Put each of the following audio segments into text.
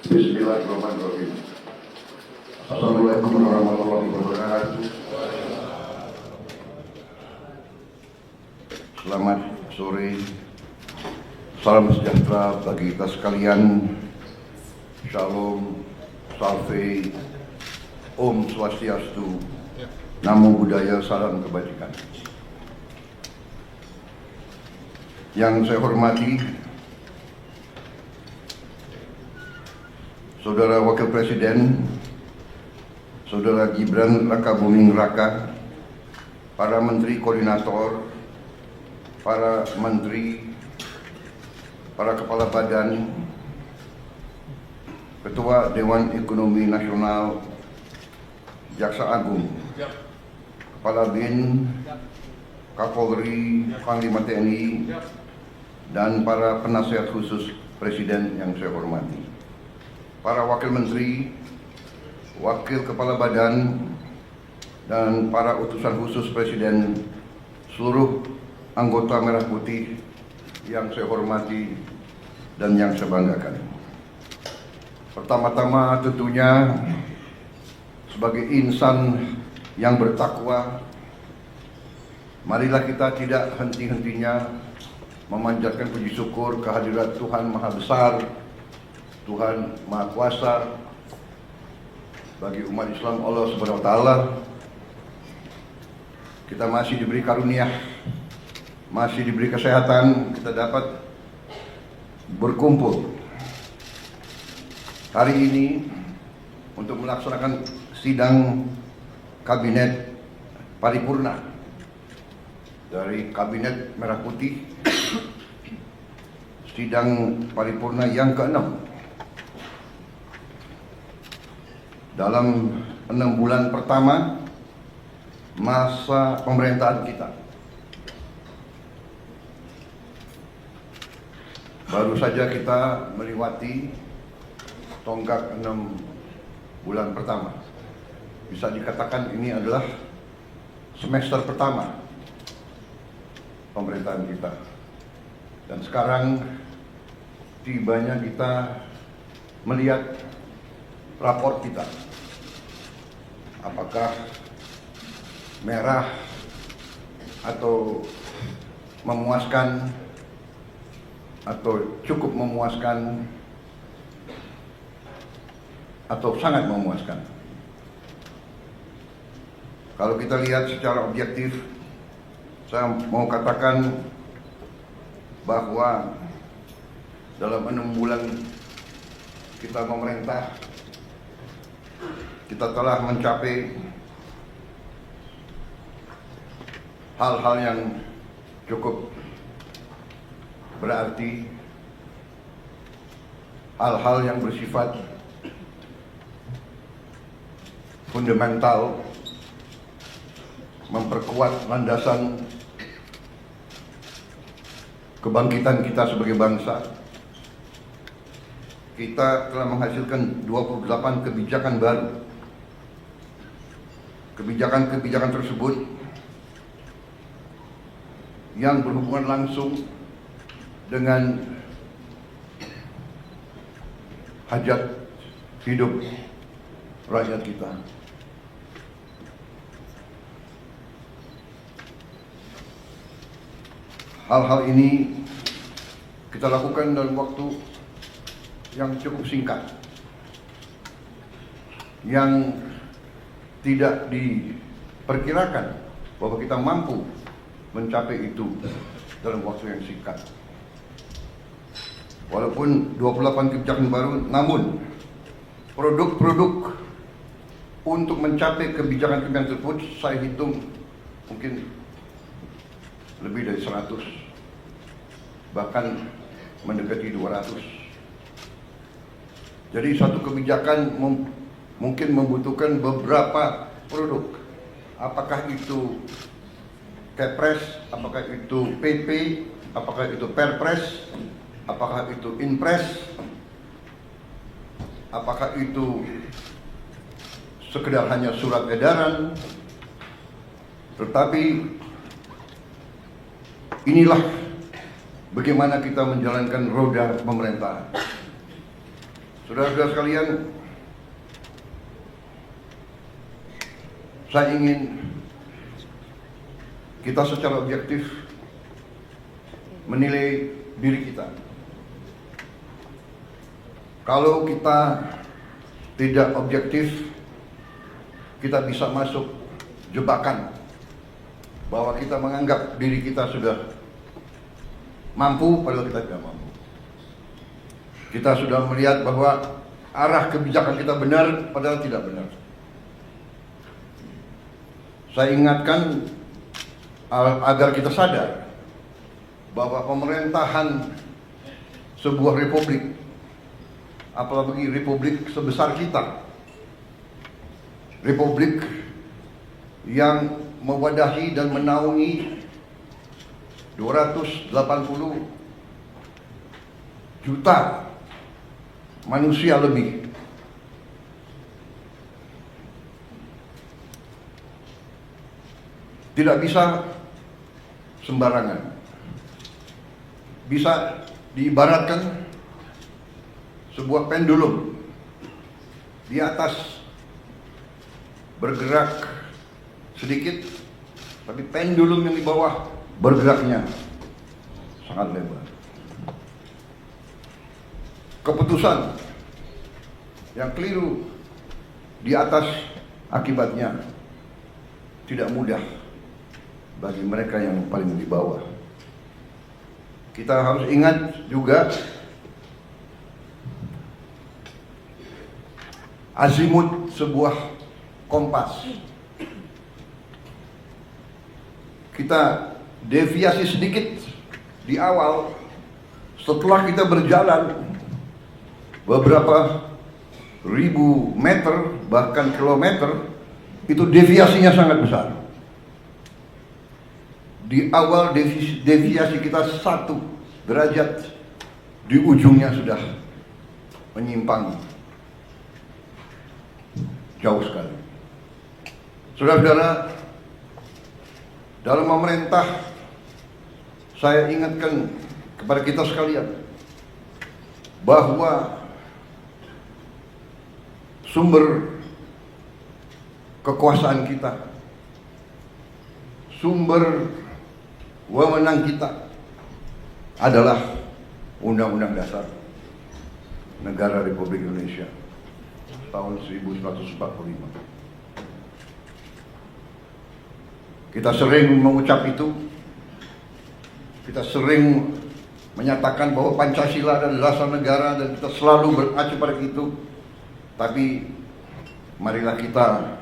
Bismillahirrahmanirrahim. Assalamualaikum warahmatullahi wabarakatuh. Selamat sore, salam sejahtera bagi kita sekalian. Shalom, salve, Om Swastiastu, Namo Buddhaya, salam kebajikan. Yang saya hormati Saudara Wakil Presiden, Saudara Gibran Rakabuming Raka, para Menteri Koordinator, para Menteri, para Kepala Badan, Ketua Dewan Ekonomi Nasional, Jaksa Agung, Kepala BIN, Kapolri, Panglima TNI, dan para penasihat khusus Presiden yang saya hormati. Para Wakil Menteri, Wakil Kepala Badan, dan para utusan khusus Presiden seluruh anggota Merah Putih yang saya hormati dan yang saya banggakan. Pertama-tama tentunya sebagai insan yang bertakwa, marilah kita tidak henti-hentinya memanjatkan puji syukur kehadirat Tuhan Maha Besar, Tuhan Maha Kuasa. Bagi umat Islam, Allah Subhanahu wa Ta'ala, kita masih diberi karunia, masih diberi kesehatan, kita dapat berkumpul hari ini untuk melaksanakan sidang kabinet paripurna dari Kabinet Merah Putih, sidang paripurna yang ke-6 dalam 6 bulan pertama masa pemerintahan kita. Baru saja kita melewati tonggak 6 bulan pertama. Bisa dikatakan ini adalah semester pertama pemerintahan kita. Dan sekarang tibanya kita melihat raport kita. Apakah merah atau memuaskan atau cukup memuaskan atau sangat memuaskan. Kalau kita lihat secara objektif, saya mau katakan bahwa dalam 6 bulan kita memerintah, kita telah mencapai hal-hal yang cukup berarti, hal-hal yang bersifat fundamental, memperkuat landasan kebangkitan kita sebagai bangsa. Kita telah menghasilkan 28 kebijakan baru. Kebijakan-kebijakan tersebut yang berhubungan langsung dengan hajat hidup rakyat kita. Hal-hal ini kita lakukan dalam waktu yang cukup singkat, yang tidak diperkirakan bahwa kita mampu mencapai itu dalam waktu yang singkat. Walaupun 28 kebijakan baru, namun produk-produk untuk mencapai kebijakan-kebijakan tersebut saya hitung mungkin lebih dari 100, bahkan mendekati 200. Jadi satu kebijakan mungkin membutuhkan beberapa produk. Apakah itu Kepres, apakah itu PP, apakah itu Perpres, apakah itu Inpres, apakah itu sekedar hanya surat edaran. Tetapi inilah bagaimana kita menjalankan roda pemerintahan. Saudara-saudara sekalian, saya ingin kita secara objektif menilai diri kita. Kalau kita tidak objektif, kita bisa masuk jebakan bahwa kita menganggap diri kita sudah mampu, padahal kita tidak mampu. Kita sudah melihat bahwa arah kebijakan kita benar, padahal tidak benar. Saya ingatkan agar kita sadar bahwa pemerintahan sebuah republik, apalagi republik sebesar kita, republik yang mewadahi dan menaungi 280 juta manusia lebih. Tidak bisa sembarangan. Bisa diibaratkan sebuah pendulum di atas bergerak sedikit, tapi pendulum yang di bawah bergeraknya sangat lebar. Keputusan yang keliru di atas akibatnya tidak mudah bagi mereka yang paling di bawah. Kita harus ingat juga azimut sebuah kompas. Kita deviasi sedikit di awal, setelah kita berjalan beberapa ribu meter bahkan kilometer, itu deviasinya sangat besar. Di awal deviasi kita 1 derajat, di ujungnya sudah menyimpang jauh sekali. Saudara-saudara, dalam memerintah, saya ingatkan kepada kita sekalian bahwa sumber kekuasaan kita, sumber wewenang kita adalah Undang-Undang Dasar Negara Republik Indonesia tahun 1945. Kita sering mengucap itu, kita sering menyatakan bahwa Pancasila adalah dasar negara dan kita selalu berpacu pada itu. Tapi marilah kita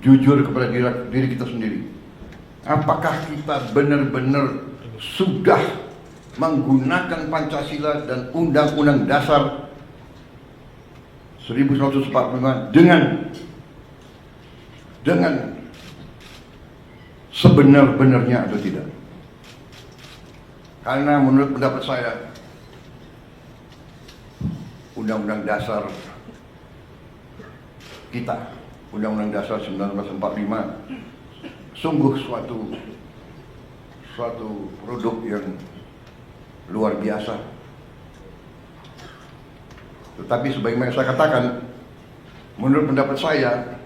jujur kepada diri kita sendiri. Apakah kita benar-benar sudah menggunakan Pancasila dan Undang-Undang Dasar 1945 dengan sebenar-benarnya atau tidak? Karena menurut pendapat saya, Undang-Undang Dasar kita, Undang-Undang Dasar 1945, sungguh suatu produk yang luar biasa. Tetapi sebagaimana saya katakan, menurut pendapat saya,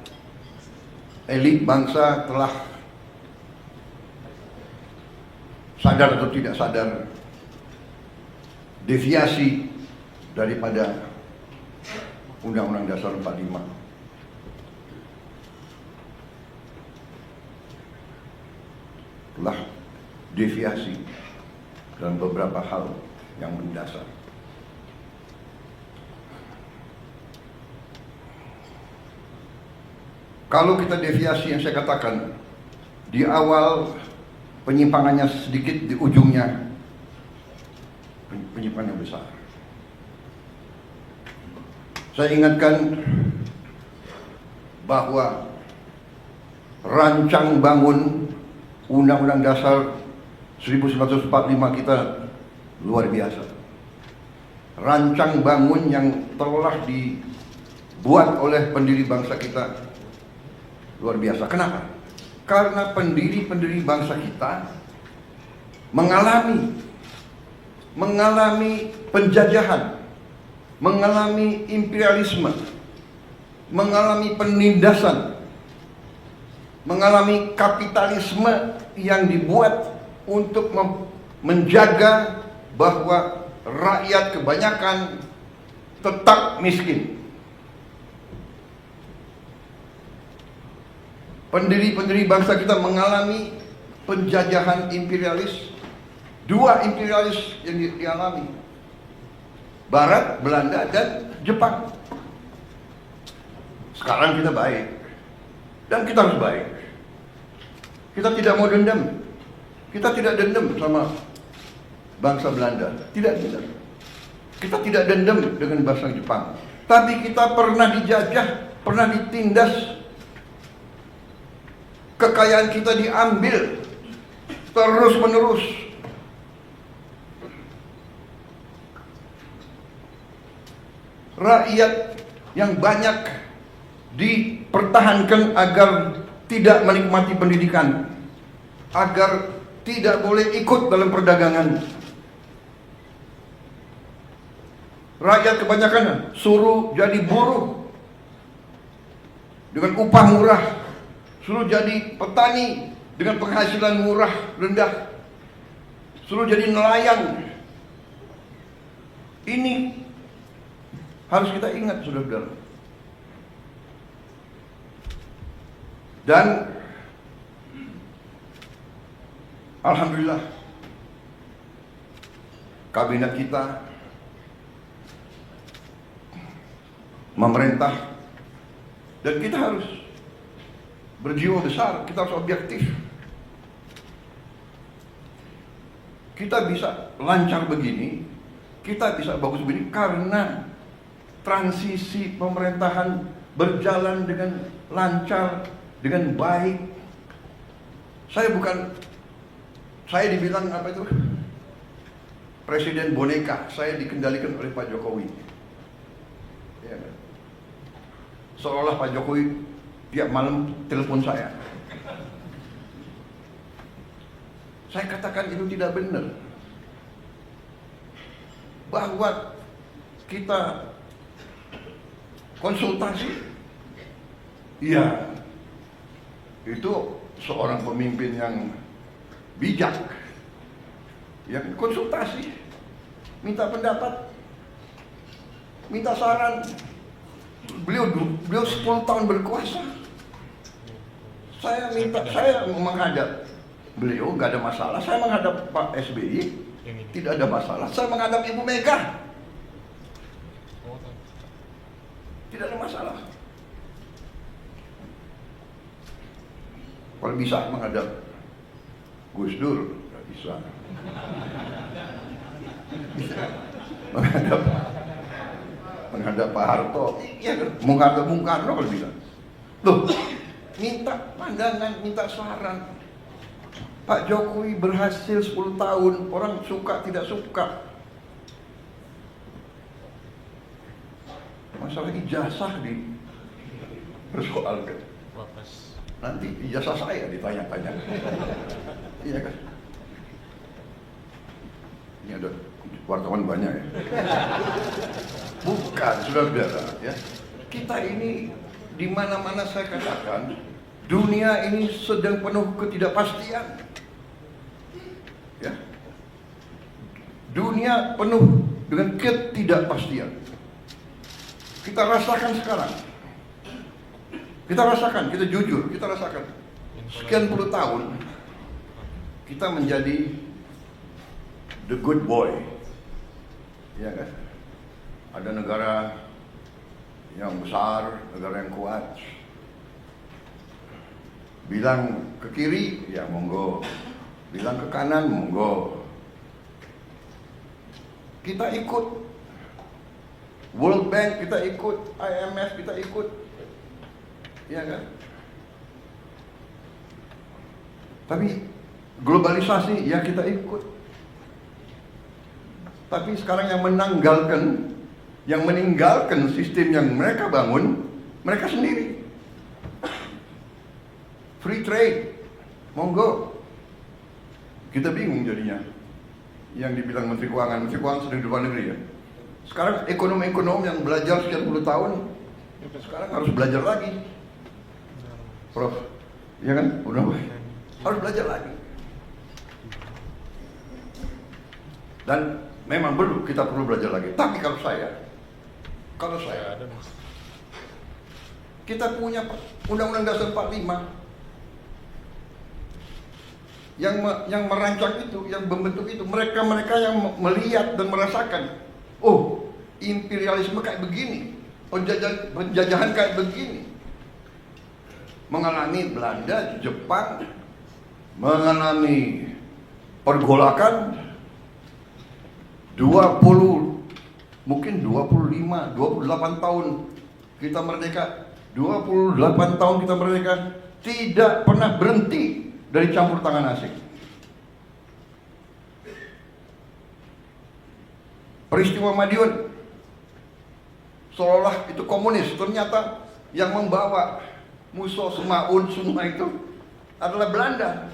elit bangsa telah sadar atau tidak sadar deviasi daripada Undang-Undang Dasar 45. Telah deviasi dalam beberapa hal yang mendasar. Kalau kita deviasi yang saya katakan, di awal penyimpangannya sedikit, di ujungnya penyimpangan yang besar. Saya ingatkan bahwa rancang bangun Undang-Undang Dasar 1945 kita luar biasa. Rancang bangun yang telah dibuat oleh pendiri bangsa kita luar biasa. Kenapa? Karena pendiri-pendiri bangsa kita mengalami penjajahan, mengalami imperialisme, mengalami penindasan, mengalami kapitalisme yang dibuat untuk menjaga bahwa rakyat kebanyakan tetap miskin. Pendiri-pendiri bangsa kita mengalami penjajahan imperialis. 2 imperialis yang dialami, Barat, Belanda, dan Jepang. Sekarang kita baik, dan kita harus baik. Kita tidak mau dendam. Kita tidak dendam sama bangsa Belanda. Tidak. Kita tidak dendam dengan bangsa Jepang. Tapi kita pernah dijajah, pernah ditindas. Kekayaan kita diambil terus-menerus. Rakyat yang banyak dipertahankan agar tidak menikmati pendidikan, agar tidak boleh ikut dalam perdagangan. Rakyat kebanyakan suruh jadi buruh dengan upah murah, suruh jadi petani dengan penghasilan murah rendah, suruh jadi nelayan. Ini harus kita ingat, saudara-saudara. Dan alhamdulillah kabinet kita, memerintah, dan kita harus berjiwa besar, kita harus objektif. Kita bisa lancar begini, kita bisa bagus begini karena transisi pemerintahan berjalan dengan lancar, dengan baik. Saya dibilang apa itu? Presiden boneka, saya dikendalikan oleh Pak Jokowi. Ya, seolah Pak Jokowi tiap malam telepon saya. Saya katakan itu tidak benar. Bahwa kita konsultasi, iya, itu seorang pemimpin yang bijak, yang konsultasi, minta pendapat, minta saran. Beliau 10 tahun berkuasa. Saya menghadap beliau, nggak ada masalah. Saya menghadap Pak SBY, tidak ada masalah. Saya menghadap Ibu Mega, tidak ada masalah. Kalau bisa menghadap Gus Dur, nggak bisa. menghadap Pak Harto, iya kan? Menghadap Bung Karno kalau bisa. Loh, minta pandangan, minta saran. Pak Jokowi berhasil 10 tahun, orang suka tidak suka. Masalah ijazah dipersoalkan. Nanti ijazah saya ditanya-tanya. Iya kan? Ini ada wartawan banyak ya. Bukan, saudara-saudara ya. Kita ini di mana-mana saya katakan, dunia ini sedang penuh ketidakpastian. Ya. Dunia penuh dengan ketidakpastian. Kita rasakan sekarang. Kita rasakan, kita jujur, kita rasakan. Sekian puluh tahun kita menjadi the good boy. Ya kan? Ada negara yang besar, negara yang kuat. Bilang ke kiri, ya monggo. Bilang ke kanan, monggo. Kita ikut World Bank, kita ikut IMF, kita ikut, ya kan? Tapi globalisasi, ya kita ikut. Tapi sekarang yang meninggalkan sistem yang mereka bangun, mereka sendiri. Free trade, monggo. Kita bingung jadinya. Yang dibilang Menteri Keuangan sudah di luar negeri ya. Sekarang ekonom-ekonom yang belajar sekian puluh tahun, sekarang harus belajar lagi. Prof, ya kan? Udah, harus belajar lagi. Dan memang kita perlu belajar lagi. Tapi kalau saya, kita punya Undang-Undang Dasar 45 yang merancang itu, yang membentuk itu, mereka yang melihat dan merasakan, oh, imperialisme kayak begini, penjajahan kayak begini. Mengalami Belanda, Jepang, mengalami pergolakan 20, mungkin 25, 28 tahun kita merdeka, 28 tahun kita merdeka, tidak pernah berhenti dari campur tangan asing. Peristiwa Madiun seolah itu komunis, ternyata yang membawa musuh Semaun semua itu adalah Belanda.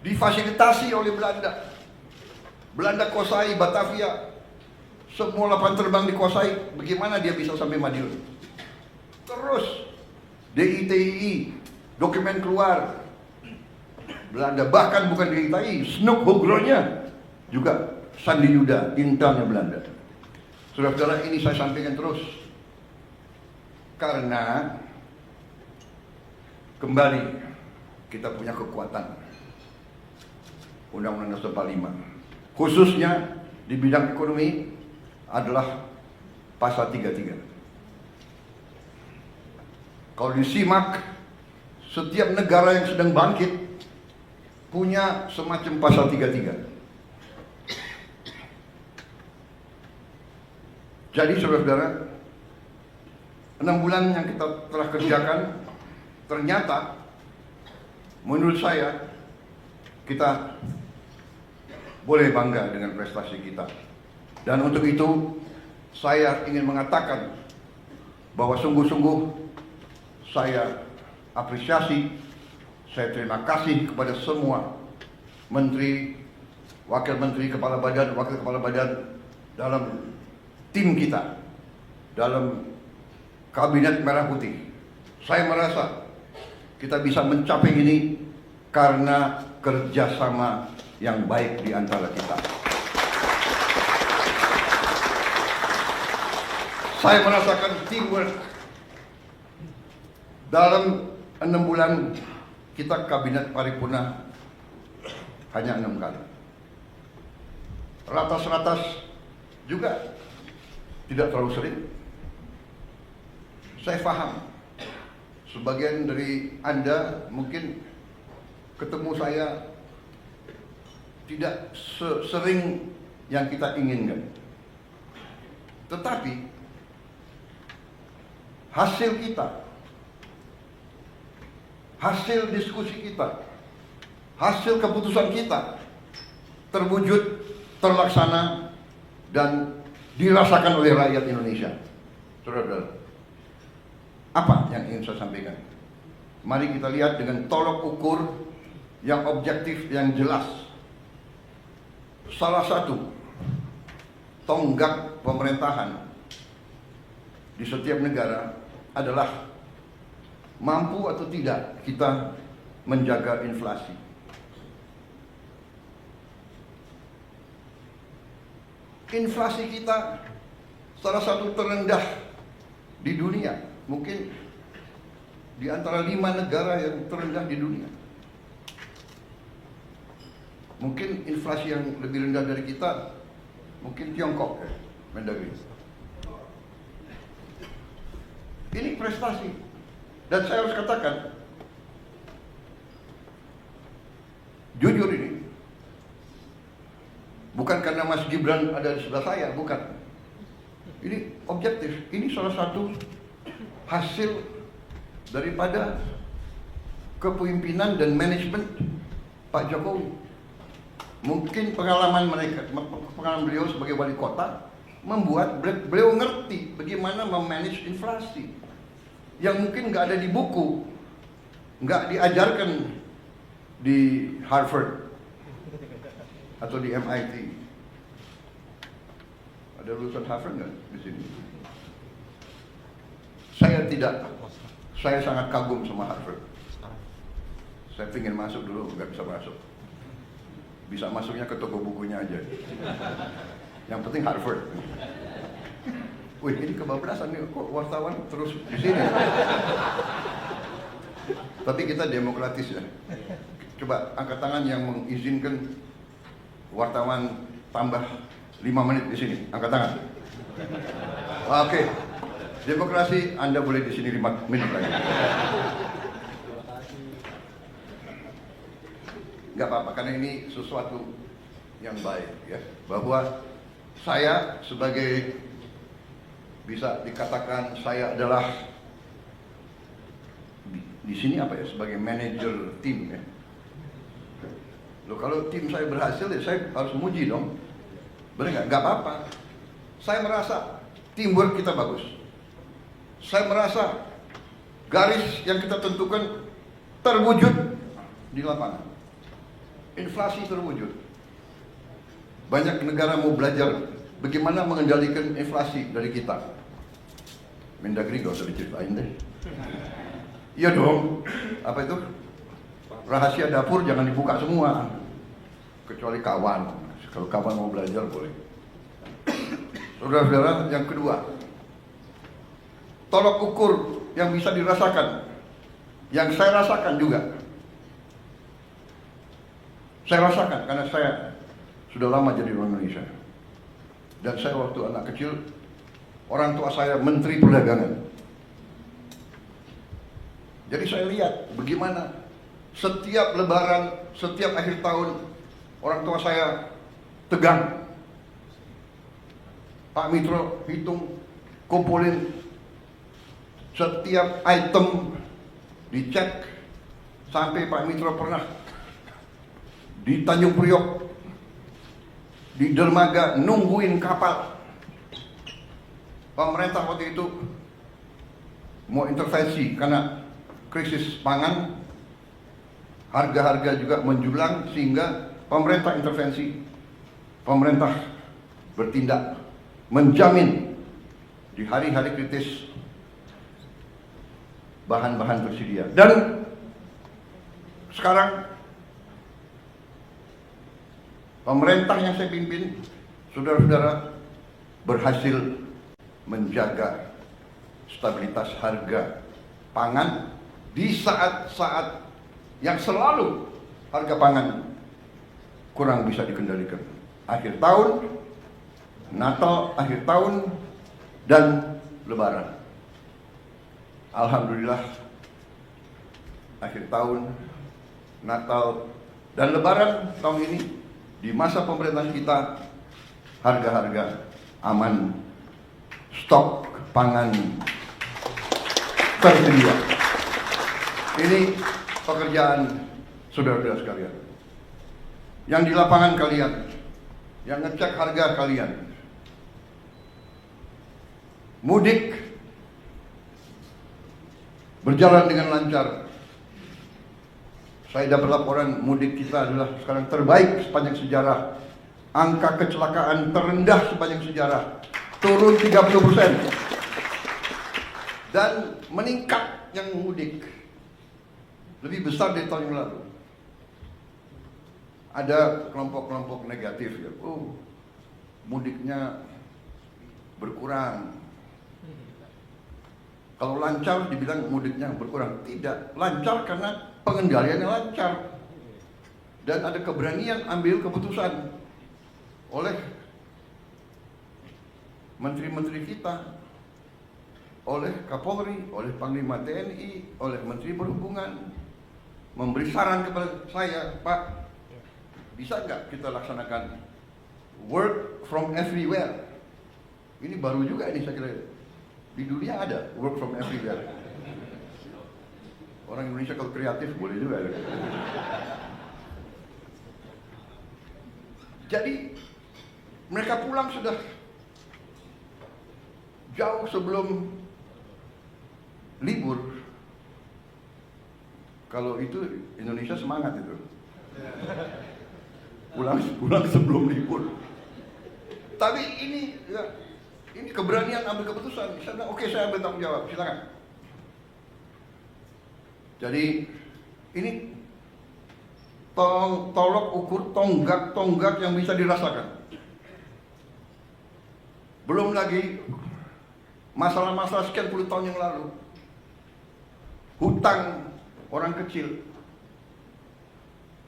difasilitasi oleh Belanda. Belanda kuasai Batavia, semua lapangan terbang dikuasai. Bagaimana dia bisa sampai Madiun? Terus DITII, dokumen keluar Belanda, bahkan bukan DITII, Snoek Hoogronya juga Sandi Yuda, intelnya Belanda. Saudara-saudara, ini saya sampaikan terus karena kembali kita punya kekuatan. Undang-Undang Dasar 45 khususnya di bidang ekonomi adalah pasal 33. Kalau disimak, setiap negara yang sedang bangkit punya semacam pasal 33. Jadi saudara-saudara, 6 bulan yang kita telah kerjakan, ternyata menurut saya kita boleh bangga dengan prestasi kita. Dan untuk itu saya ingin mengatakan bahwa sungguh-sungguh saya apresiasi, saya terima kasih kepada semua menteri, wakil menteri, kepala badan, wakil kepala badan dalam tim kita, dalam kabinet merah putih. Saya merasa kita bisa mencapai ini karena kerjasama yang baik di antara kita. Saya merasakan teamwork. Dalam 6 bulan kita kabinet paripurna hanya 6 kali. Ratas-ratas juga tidak terlalu sering. Saya paham sebagian dari Anda mungkin ketemu saya tidak sering yang kita inginkan. Tetapi hasil kita, hasil diskusi kita, hasil keputusan kita terwujud, terlaksana, dan dirasakan oleh rakyat Indonesia. Saudara-saudara, apa yang ingin saya sampaikan? Mari kita lihat dengan tolok ukur yang objektif, yang jelas. Salah satu tonggak pemerintahan di setiap negara adalah mampu atau tidak kita menjaga inflasi. Inflasi kita salah satu terendah di dunia, mungkin di antara 5 negara yang terendah di dunia. Mungkin inflasi yang lebih rendah dari kita, mungkin Tiongkok, Mendagri. Ini prestasi. Dan saya harus katakan, jujur ini, bukan karena Mas Gibran ada di sebelah saya, bukan. Ini objektif. Ini salah satu hasil daripada kepemimpinan dan manajemen Pak Jokowi. Mungkin pengalaman beliau sebagai wali kota membuat beliau ngerti bagaimana memanage inflasi yang mungkin nggak ada di buku, nggak diajarkan di Harvard atau di MIT. Ada lulusan Harvard nggak di sini? Saya sangat kagum sama Harvard. Saya ingin masuk dulu, nggak bisa masuk. Bisa masuknya ke toko bukunya aja. Yang penting Harvard. Wih, ini kebablasan nih, kok wartawan terus di sini. Tapi kita demokratis ya. Coba angkat tangan yang mengizinkan wartawan tambah 5 menit di sini. Angkat tangan. Oke. Demokrasi, Anda boleh di sini 5 menit lagi. Gak apa-apa, karena ini sesuatu yang baik ya. Bahwa saya sebagai, bisa dikatakan saya adalah di sini apa ya, sebagai manajer tim ya. Loh, kalau tim saya berhasil ya saya harus muji dong. Benar nggak? Nggak apa-apa. Saya merasa teamwork kita bagus. Saya merasa garis yang kita tentukan terwujud di lapangan. inflasi terwujud. Banyak negara mau belajar bagaimana mengendalikan inflasi dari kita. Mendagri gak usah diceritain deh. Iya dong, apa itu? Rahasia dapur jangan dibuka semua, kecuali kawan. Kalau kawan mau belajar boleh. Saudara-saudara, yang kedua, tolok ukur yang bisa dirasakan, yang saya rasakan juga. Saya rasakan karena saya sudah lama jadi orang Indonesia. Dan saya waktu anak kecil, orang tua saya Menteri Perdagangan. Jadi saya lihat bagaimana setiap lebaran, setiap akhir tahun, orang tua saya tegang. Pak Mitro hitung, kumpulin setiap item, dicek. Sampai Pak Mitro pernah di Tanjung Priok, di dermaga nungguin kapal. Pemerintah waktu itu mau intervensi karena krisis pangan, harga-harga juga menjulang, sehingga pemerintah intervensi. Pemerintah bertindak, menjamin di hari-hari kritis bahan-bahan tersedia. Dan sekarang pemerintah yang saya pimpin, saudara-saudara, berhasil menjaga stabilitas harga pangan di saat-saat yang selalu harga pangan kurang bisa dikendalikan. Akhir tahun, Natal, akhir tahun, dan Lebaran. Alhamdulillah, akhir tahun, Natal, dan Lebaran tahun ini, di masa pemerintahan kita, harga-harga aman, stok pangan tersedia. Ini pekerjaan saudara-saudara sekalian. Yang di lapangan kalian, yang ngecek harga kalian. Mudik berjalan dengan lancar. Saya dapat laporan mudik kita adalah sekarang terbaik sepanjang sejarah. Angka kecelakaan terendah sepanjang sejarah, turun 30%. Dan meningkat yang mudik, lebih besar dari tahun yang lalu. Ada kelompok-kelompok negatif ya, mudiknya berkurang. Kalau lancar dibilang mudiknya berkurang, tidak. Lancar karena pengendaliannya lancar. Dan ada keberanian ambil keputusan oleh menteri-menteri kita, oleh Kapolri, oleh Panglima TNI, oleh Menteri Perhubungan, memberi saran kepada saya, Pak, bisa nggak kita laksanakan work from everywhere? Ini baru juga ini saya kira. Di dunia ada work from everywhere. Orang Indonesia kalau kreatif boleh juga. Jadi mereka pulang sudah jauh sebelum libur. Kalau itu Indonesia semangat itu. Pulang sebelum libur. Tapi ini ya, ini keberanian ambil keputusan. Saya bilang, oke, saya ambil tanggung jawab, silakan. Jadi ini tolok ukur tonggak yang bisa dirasakan. Belum lagi masalah-masalah sekian puluh tahun yang lalu. Hutang orang kecil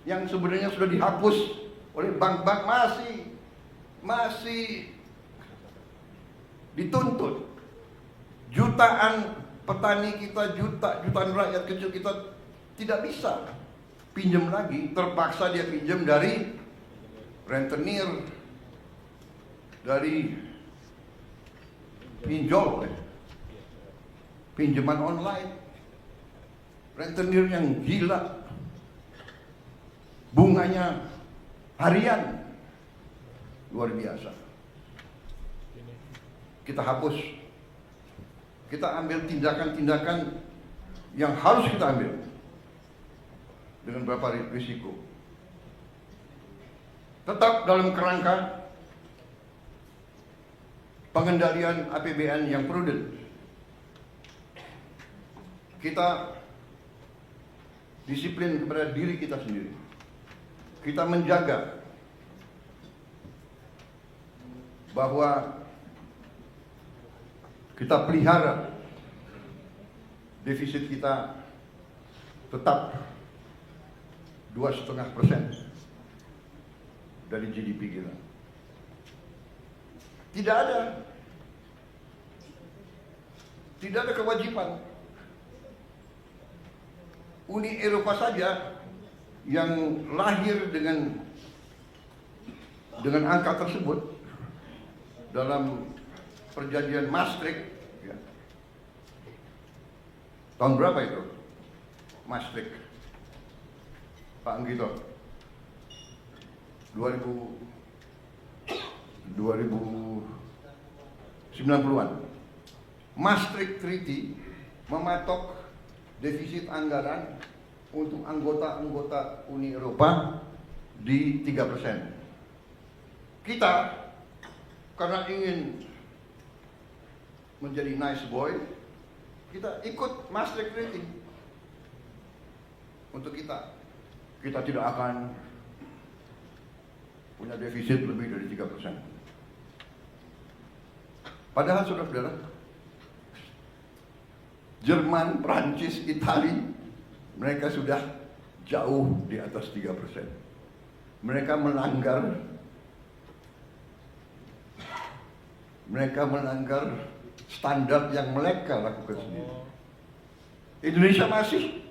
yang sebenarnya sudah dihapus oleh bank-bank masih dituntut. Jutaan petani kita, jutaan rakyat kecil kita tidak bisa pinjam lagi, terpaksa dia pinjam dari rentenir, dari pinjol, pinjaman online, rentenir yang gila, bunganya harian, luar biasa. Kita hapus, kita ambil tindakan-tindakan yang harus kita ambil dengan beberapa risiko. tetap dalam kerangka pengendalian APBN yang prudent. Kita disiplin kepada diri kita sendiri. Kita menjaga bahwa kita pelihara defisit kita tetap 2,5% dari GDP kita. Tidak ada kewajiban. Uni Eropa saja yang lahir dengan angka tersebut dalam perjanjian Maastricht, ya. Tahun berapa itu? Maastricht, Pak Anggito? 2090-an. Maastricht Treaty mematok defisit anggaran untuk anggota-anggota Uni Eropa di 3%. Kita karena ingin menjadi nice boy, kita ikut Maastricht Treaty. Untuk kita tidak akan punya defisit lebih dari 3%. Padahal saudara-saudara, Jerman, Prancis, Italia, mereka sudah jauh di atas 3%. Mereka melanggar standar yang mereka lakukan sendiri. Indonesia masih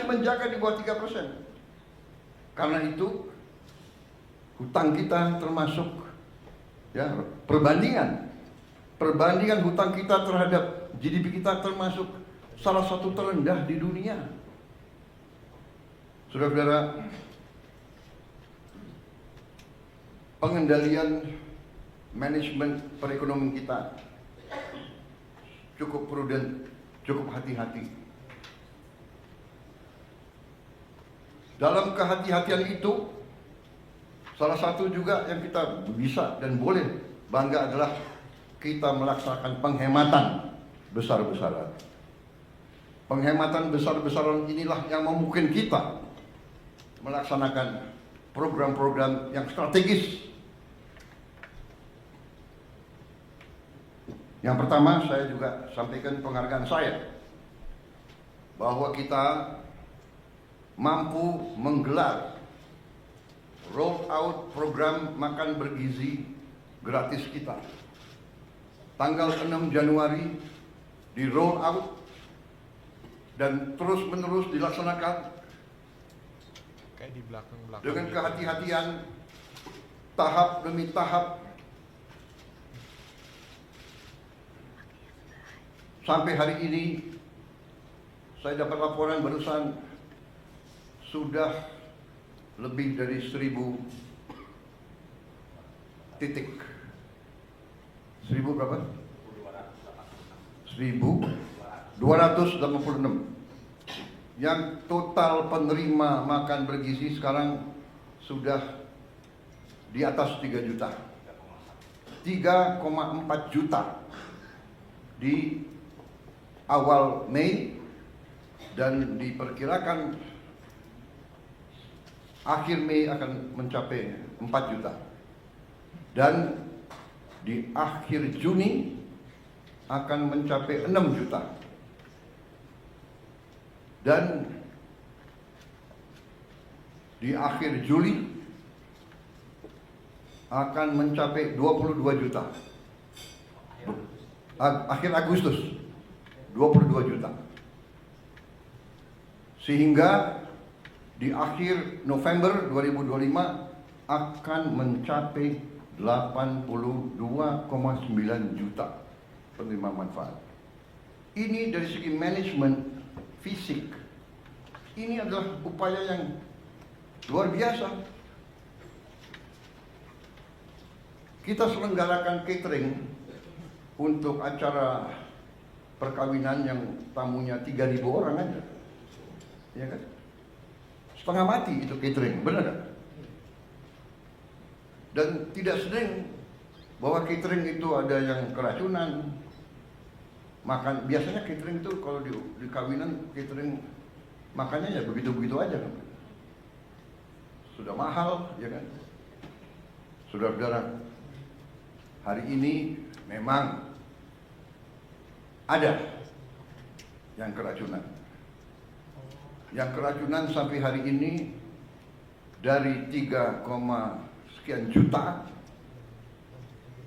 menjaga di bawah 3%. Karena itu hutang kita termasuk, ya, perbandingan hutang kita terhadap GDP kita termasuk salah satu terendah di dunia. Saudara-saudara, pengendalian manajemen perekonomian kita cukup prudent, cukup hati-hati. Dalam kehati-hatian itu, salah satu juga yang kita bisa dan boleh bangga adalah kita melaksanakan penghematan besar-besaran. Penghematan besar-besaran inilah yang memungkinkan kita melaksanakan program-program yang strategis. Yang pertama, saya juga sampaikan penghargaan saya bahwa kita mampu menggelar roll out program makan bergizi gratis kita. Tanggal 6 Januari di roll out dan terus-menerus dilaksanakan kayak di belakang-belakang dengan kehati-hatian, tahap demi tahap, sampai hari ini saya dapat laporan barusan sudah lebih dari 1.000 titik. 1.000 berapa? 1.286. Yang total penerima makan bergizi sekarang sudah di atas 3 juta. 3,4 juta di awal Mei, dan diperkirakan akhir Mei akan mencapai 4 juta. Dan di akhir Juni akan mencapai 6 juta. Dan di akhir Juli akan mencapai 22 juta. Akhir Agustus 22 juta. Sehingga di akhir November 2025 akan mencapai 82,9 juta penerima manfaat. Ini dari segi manajemen fisik. Ini adalah upaya yang luar biasa. Kita selenggarakan catering untuk acara perkawinan yang tamunya 3.000 orang aja, ya kan? Setengah mati itu catering, benar kan? Dan tidak sering bahwa catering itu ada yang keracunan. Makan biasanya catering itu kalau di kawinan catering makannya ya begitu-begitu aja kan. Sudah mahal, ya kan? Saudara-saudara, hari ini memang ada yang keracunan. Yang keracunan sampai hari ini dari 3, sekian juta,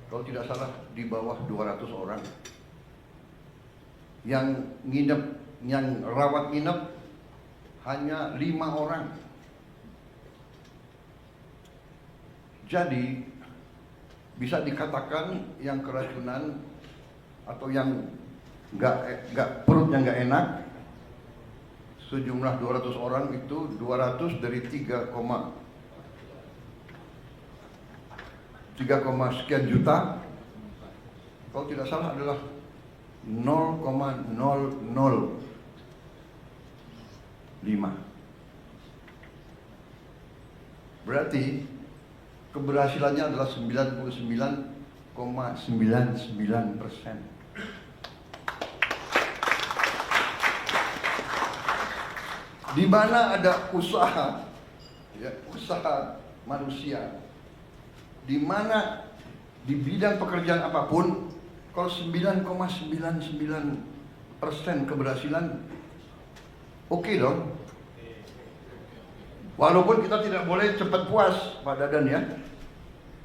kalau tidak salah di bawah 200 orang. Yang nginep, yang rawat nginep hanya 5 orang. Jadi bisa dikatakan yang keracunan atau yang nggak perutnya nggak enak sejumlah 200 orang itu 200 dari 3, sekian juta, kalau tidak salah adalah 0,005. Berarti keberhasilannya adalah 99,99%. Di mana ada usaha, ya, usaha manusia, di mana di bidang pekerjaan apapun, kalau 9,99% keberhasilan, oke dong. Walaupun kita tidak boleh cepat puas, Pak Dadan ya.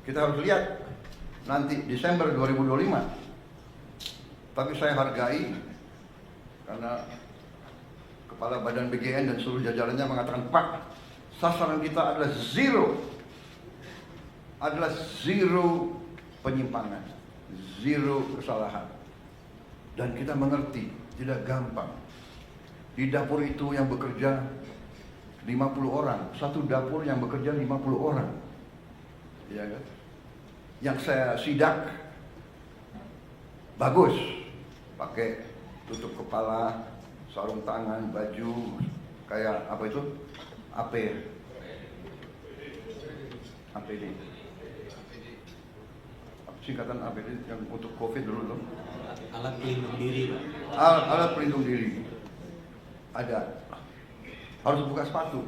Kita harus lihat nanti Desember 2025. Tapi saya hargai karena Kepala Badan BGN dan seluruh jajarannya mengatakan, Pak, sasaran kita adalah zero penyimpangan, zero kesalahan. Dan kita mengerti, tidak gampang. Di dapur itu yang bekerja 50 orang, satu dapur yang bekerja 50 orang. Ya kan? Yang saya sidak bagus, pakai tutup kepala, sarung tangan, baju kayak apa itu? APD. Singkatan APD yang untuk COVID dulu loh. Alat pelindung diri, Pak. Alat pelindung diri. Ada. Harus buka sepatu.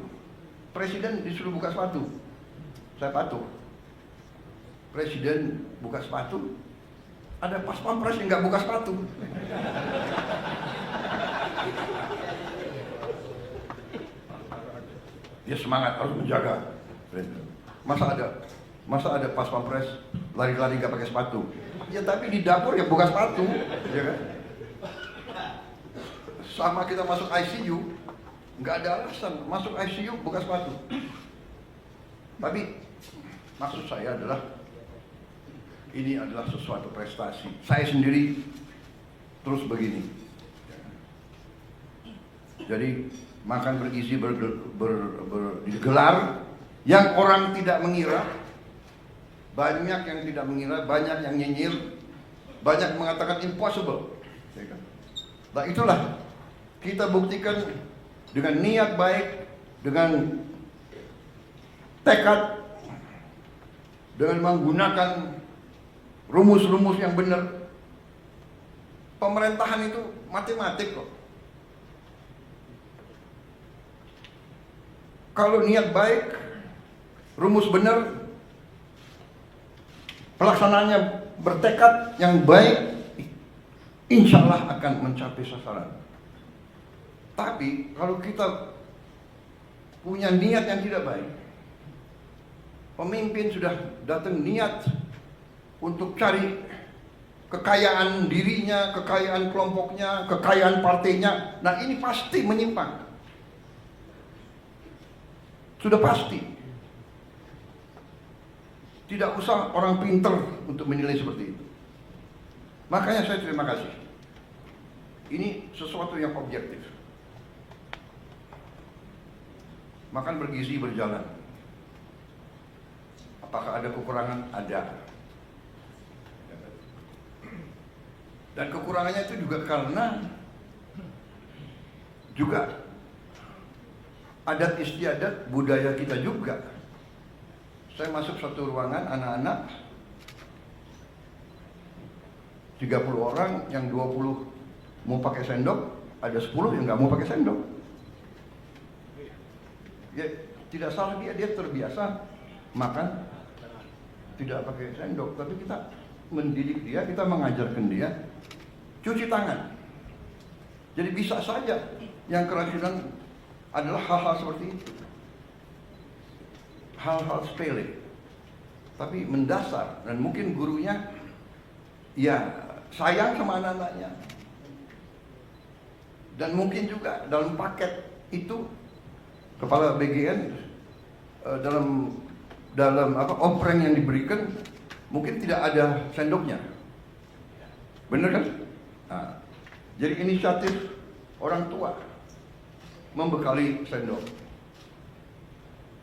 Presiden disuruh buka sepatu. Saya patuh. Presiden buka sepatu. Ada pas pampres yang nggak buka sepatu. Dia semangat harus menjaga. Masa ada pas pampres lari-lari nggak pakai sepatu? Ya tapi di dapur ya buka sepatu, ya kan? Sama kita masuk ICU, nggak ada alasan masuk ICU buka sepatu. Tapi maksud saya adalah ini adalah sesuatu prestasi. Saya sendiri terus begini. Jadi makan bergizi digelar yang orang tidak mengira, banyak yang tidak mengira, banyak yang nyinyir, banyak mengatakan impossible. Nah itulah kita buktikan dengan niat baik, dengan tekad, dengan menggunakan rumus-rumus yang benar. Pemerintahan itu matematik kok. Kalau niat baik, rumus benar, pelaksanaannya bertekad yang baik, insya Allah akan mencapai sasaran. Tapi kalau kita punya niat yang tidak baik, pemimpin sudah datang niat untuk cari kekayaan dirinya, kekayaan kelompoknya, kekayaan partainya, nah ini pasti menyimpang. Sudah pasti. Tidak usah orang pinter untuk menilai seperti itu. Makanya saya terima kasih. Ini sesuatu yang objektif. Makan bergizi berjalan. Apakah ada kekurangan? Ada. Dan kekurangannya itu juga karena adat istiadat budaya kita juga. Saya masuk satu ruangan anak-anak 30 orang, yang 20 mau pakai sendok, ada 10 yang nggak mau pakai sendok. Ya, tidak salah dia terbiasa makan tidak pakai sendok, tapi kita mendidik dia, kita mengajarkan dia cuci tangan. Jadi bisa saja yang keracunan adalah hal-hal seperti itu, hal-hal sepele, tapi mendasar, dan mungkin gurunya ya sayang sama anak-anaknya. Dan mungkin juga dalam paket itu kepala BGN dalam ompreng yang diberikan mungkin tidak ada sendoknya. Benar kan? Nah, jadi inisiatif orang tua membekali sendok.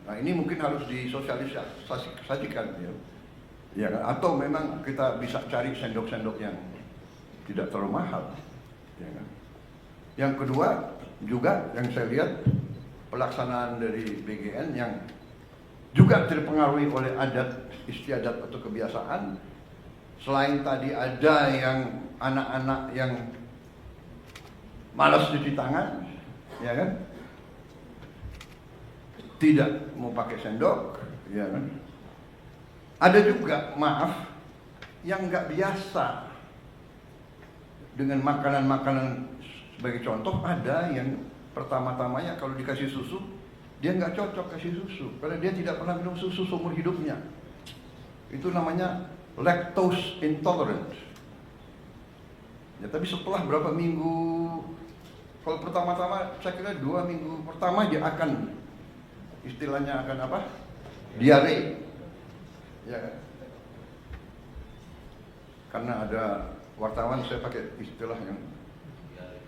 Nah, ini mungkin harus disosialisasikan ya. Ya kan? Atau memang kita bisa cari sendok-sendok yang tidak terlalu mahal. Ya kan? Yang kedua juga yang saya lihat pelaksanaan dari BGN yang juga terpengaruhi oleh adat istiadat atau kebiasaan. Selain tadi ada yang anak-anak yang malas cuci tangan, ya kan? Tidak mau pakai sendok, ya kan? Ada juga, maaf, yang nggak biasa dengan makanan-makanan. Sebagai contoh, ada yang pertama-tamanya kalau dikasih susu, dia nggak cocok kasih susu karena dia tidak pernah minum susu seumur hidupnya. Itu namanya lactose intolerant. Ya, tapi setelah berapa minggu, kalau pertama-tama saya kira 2 minggu pertama dia akan istilahnya akan apa? Diare. Ya. Karena ada wartawan saya pakai istilah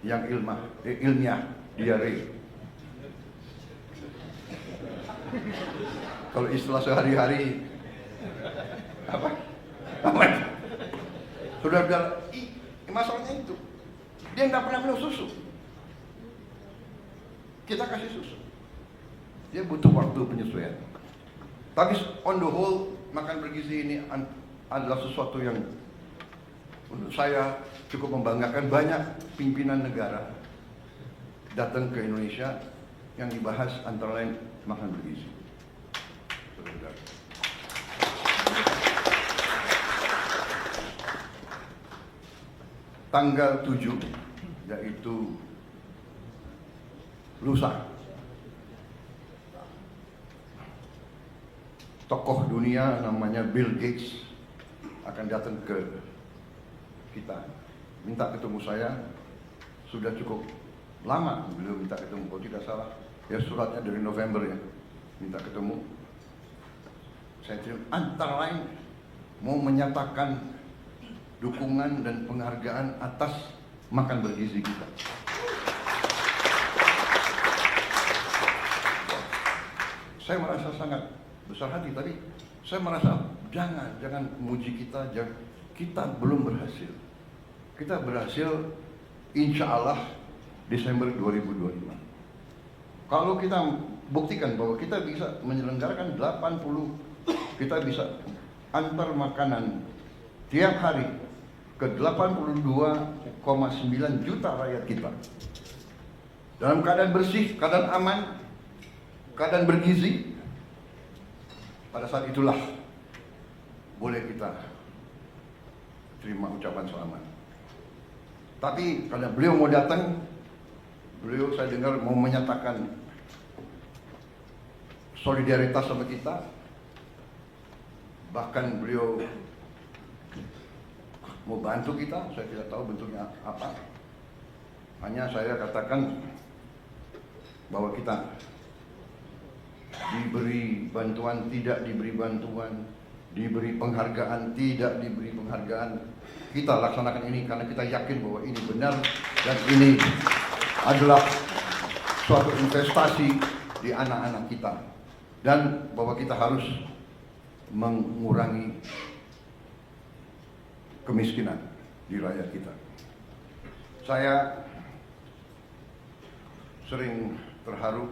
yang ilmiah diare. Kalau istilah sehari-hari apa? Saudara-saudara, masalahnya itu dia nggak pernah minum susu. Kita kasih susu, dia butuh waktu penyesuaian. Tapi on the whole, makan bergizi ini adalah sesuatu yang menurut saya cukup membanggakan. Banyak pimpinan negara datang ke Indonesia yang dibahas antara lain makan bergizi. Tanggal 7, yaitu lusa, tokoh dunia namanya Bill Gates akan datang ke kita, minta ketemu saya. Sudah cukup lama beliau minta ketemu, kalau tidak salah ya suratnya dari November ya, minta ketemu. Saya terima, antara lain mau menyatakan dukungan dan penghargaan atas makan bergizi kita. Saya merasa sangat besar hati, tapi saya merasa jangan muji kita, kita belum berhasil. Kita berhasil insya Allah Desember 2025. Kalau kita buktikan bahwa kita bisa menyelenggarakan 80, kita bisa antar makanan tiap hari ke 82,9 juta rakyat kita dalam keadaan bersih, keadaan aman, keadaan bergizi. Pada saat itulah boleh kita terima ucapan selamat. Tapi karena beliau mau datang, beliau saya dengar mau menyatakan solidaritas sama kita. Bahkan beliau mau bantu kita, saya tidak tahu bentuknya apa. Hanya saya katakan bahwa kita diberi bantuan, tidak diberi bantuan, diberi penghargaan, tidak diberi penghargaan, kita laksanakan ini karena kita yakin bahwa ini benar dan ini adalah suatu investasi di anak-anak kita, dan bahwa kita harus mengurangi kemiskinan di rakyat kita. Saya sering terharu.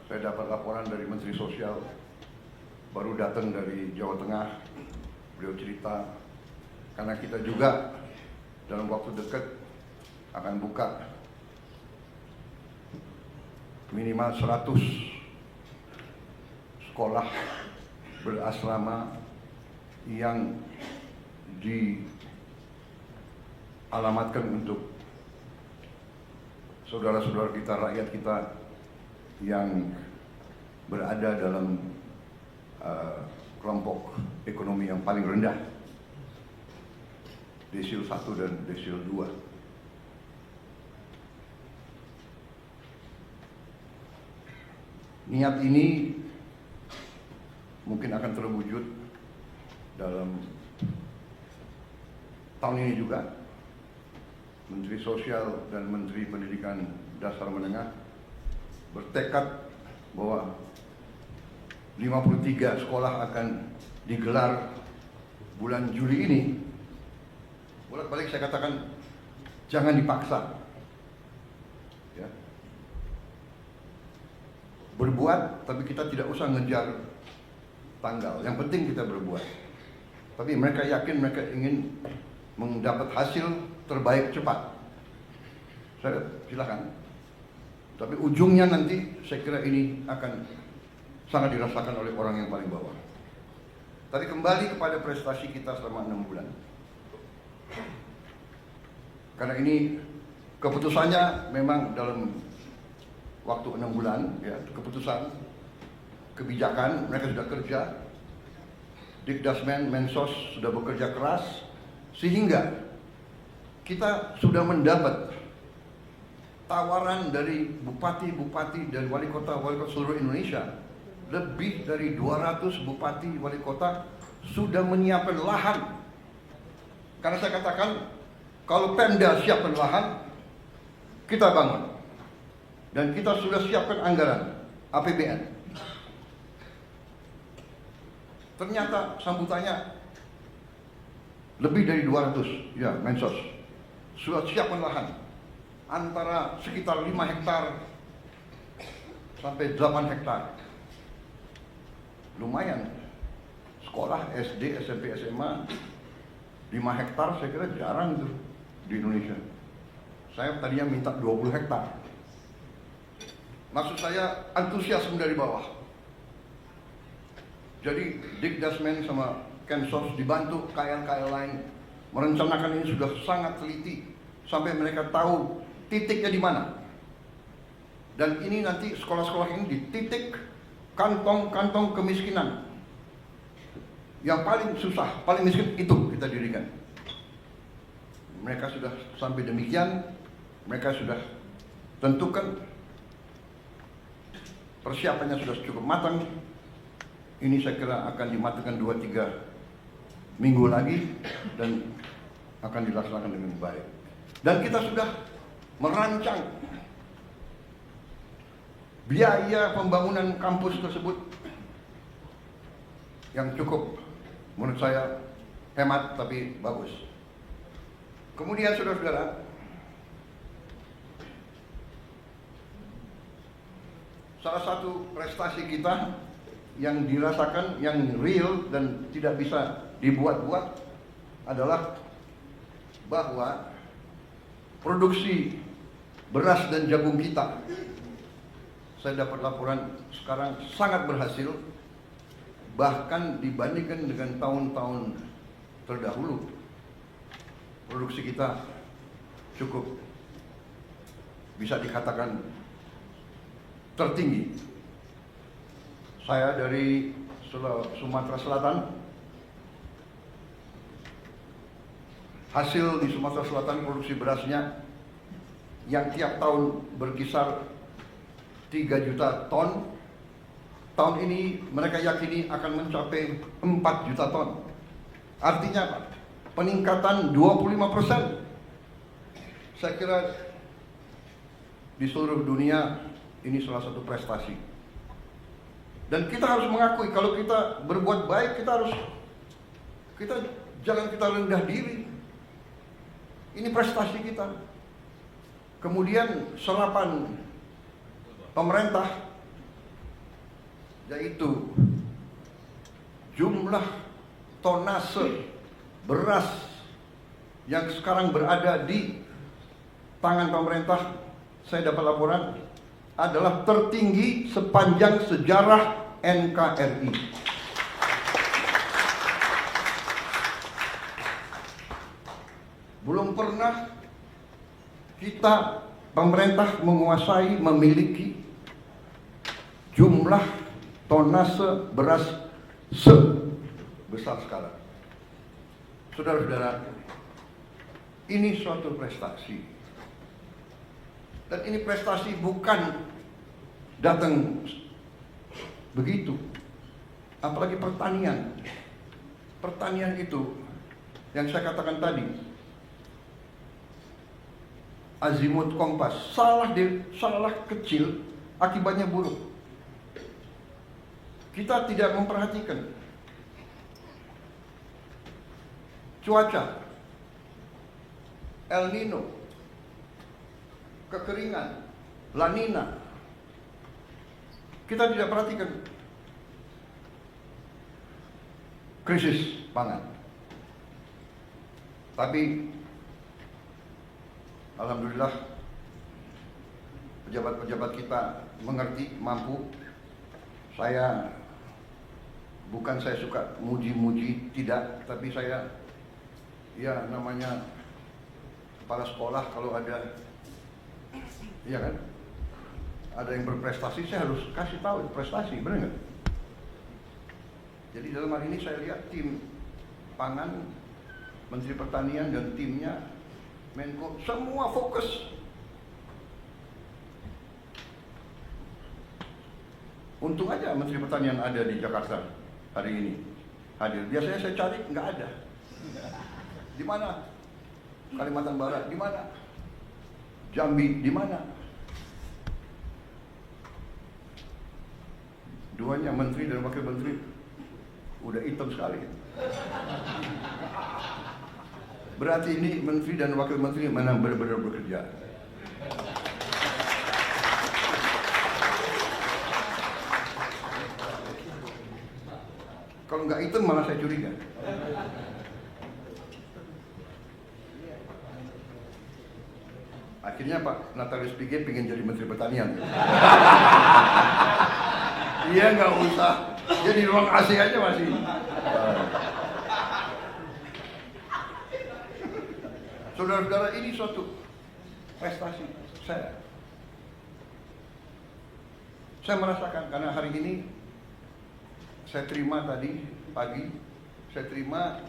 Saya dapat laporan dari Menteri Sosial baru datang dari Jawa Tengah. Beliau cerita, karena kita juga dalam waktu dekat akan buka minimal 100 sekolah berasrama yang dialamatkan untuk saudara-saudara kita, rakyat kita yang berada dalam kelompok ekonomi yang paling rendah, desil 1 dan desil 2. Niat ini mungkin akan terwujud dalam tahun ini juga. Menteri Sosial dan Menteri Pendidikan Dasar Menengah bertekad bahwa 53 sekolah akan digelar bulan Juli ini. Bolak-balik saya katakan, jangan dipaksa. Ya. Berbuat, tapi kita tidak usah ngejar tanggal. Yang penting kita berbuat. Tapi mereka yakin, mereka ingin mendapat hasil terbaik cepat. Saya silakan. Tapi ujungnya nanti saya kira ini akan sangat dirasakan oleh orang yang paling bawah. Tapi kembali kepada prestasi kita selama 6 bulan. Karena ini keputusannya memang dalam waktu 6 bulan, ya, keputusan, kebijakan, mereka sudah kerja. Dikdasmen, Mensos sudah bekerja keras, sehingga kita sudah mendapat tawaran dari bupati-bupati, dari wali kota seluruh Indonesia. Lebih dari 200 bupati wali kota sudah menyiapkan lahan. Karena saya katakan, kalau Pemda siapkan lahan, kita bangun. Dan kita sudah siapkan anggaran APBN. Ternyata sambutannya lebih dari 200, ya, Mensos sudah siapkan lahan antara sekitar 5 hektar sampai 8 hektar. Lumayan. Sekolah SD, SMP, SMA 5 hektar saya kira jarang tuh di Indonesia. Saya tadinya minta 20 hektar. Maksud saya antusiasme dari bawah. Jadi Dikdasmen sama Kemsos dibantu KL-KL lain merencanakan ini sudah sangat teliti sampai mereka tahu titiknya di mana. Dan ini nanti sekolah-sekolah ini di titik kantong-kantong kemiskinan yang paling susah, paling miskin itu kita dirikan. Mereka sudah sampai demikian, mereka sudah tentukan, persiapannya sudah cukup matang. Ini saya kira akan dimatangkan 2-3 minggu lagi dan akan dilaksanakan dengan baik. Dan kita sudah merancang biaya pembangunan kampus tersebut yang cukup menurut saya hemat tapi bagus. Kemudian saudara-saudara, salah satu prestasi kita yang dirasakan, yang real dan tidak bisa dibuat-buat adalah bahwa produksi beras dan jagung kita, saya dapat laporan sekarang sangat berhasil, bahkan dibandingkan dengan tahun-tahun terdahulu. Produksi kita cukup bisa dikatakan tertinggi. Saya dari Sumatera Selatan. Hasil di Sumatera Selatan produksi berasnya yang tiap tahun berkisar 3 juta ton. Tahun ini mereka yakini akan mencapai 4 juta ton. Artinya apa? Peningkatan 25%. Saya kira di seluruh dunia ini salah satu prestasi. Dan kita harus mengakui kalau kita berbuat baik, jangan kita rendah diri. Ini prestasi kita. Kemudian serapan pemerintah, yaitu jumlah tonase beras yang sekarang berada di tangan pemerintah, saya dapat laporan, adalah tertinggi sepanjang sejarah NKRI. Belum pernah kita, pemerintah, menguasai, memiliki jumlah tonase beras sebesar sekarang. Saudara-saudara, ini suatu prestasi. Dan ini prestasi bukan datang begitu. Apalagi pertanian. Pertanian itu yang saya katakan tadi, azimut kompas, salah kecil akibatnya buruk. Kita tidak memperhatikan cuaca, El Nino, kekeringan, La Nina. Kita tidak perhatikan krisis pangan. Tapi alhamdulillah pejabat-pejabat kita mengerti, mampu. Saya suka muji-muji, tidak, tapi saya ya namanya kepala sekolah, kalau ada, iya kan, ada yang berprestasi, saya harus kasih tahu prestasi, benar nggak? Jadi dalam hal ini saya lihat tim pangan, Menteri Pertanian dan timnya, Menko, semua fokus. Untung aja Menteri Pertanian ada di Jakarta hari ini, hadir. Biasanya saya cari nggak ada. Di mana? Kalimantan Barat, di mana? Jambi, di mana? Duanya, menteri dan wakil menteri, udah hitam sekali. Berarti ini menteri dan wakil menteri mana benar-benar bekerja. Kalau nggak hitam malah saya curiga. Akhirnya Pak Natalius Pigai pengen jadi Menteri Pertanian. Iya, nggak usah. Jadi ruang AC aja masih. Saudara-saudara, ini suatu prestasi saya merasakan, karena hari ini saya terima tadi pagi, saya terima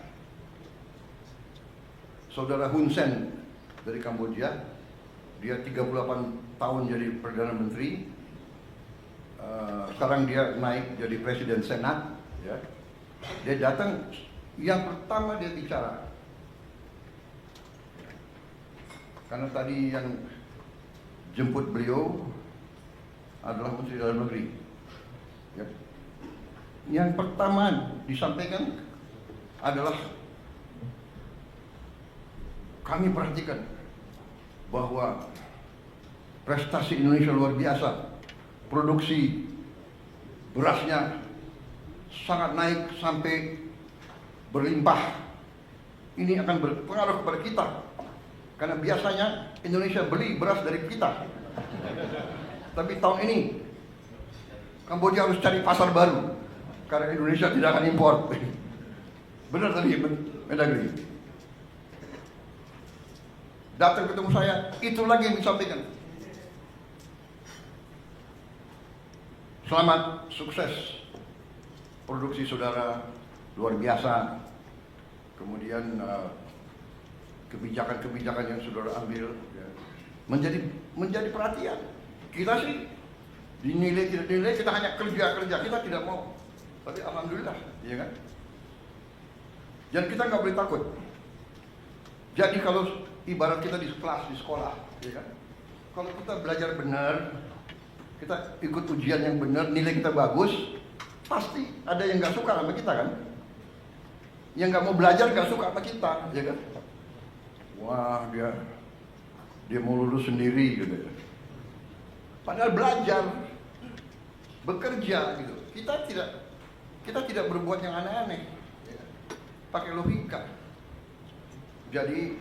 Saudara Hun Sen dari Kamboja. Dia 38 tahun jadi Perdana Menteri. Sekarang dia naik jadi Presiden Senat, ya. Dia datang, yang pertama dia bicara, karena tadi yang jemput beliau adalah Menteri Dalam Negeri, ya. Yang pertama disampaikan adalah, kami perhatikan bahwa prestasi Indonesia luar biasa. Produksi berasnya sangat naik sampai berlimpah. Ini akan berpengaruh kepada kita, karena biasanya Indonesia beli beras dari kita. Tapi tahun ini Kamboja harus cari pasar baru, karena Indonesia tidak akan impor. Benar tadi Mendagri. Datang ketemu saya, itu lagi yang disampaikan. Selamat, sukses. Produksi saudara luar biasa. Kemudian kebijakan-kebijakan yang saudara ambil, ya, menjadi perhatian. Kita sih dinilai tidak dinilai, kita hanya kerja, kita tidak mau. Tapi alhamdulillah, ya kan? Dan kita nggak boleh takut. Jadi kalau ibarat kita di kelas, di sekolah, ya kan? Kalau kita belajar benar, kita ikut ujian yang benar, nilai kita bagus, pasti ada yang nggak suka sama kita kan? Yang nggak mau belajar nggak suka sama kita, ya kan? Wah, dia mau lulus sendiri gitu. Padahal belajar, bekerja gitu. Kita Kita tidak berbuat yang aneh-aneh, pakai logika. Jadi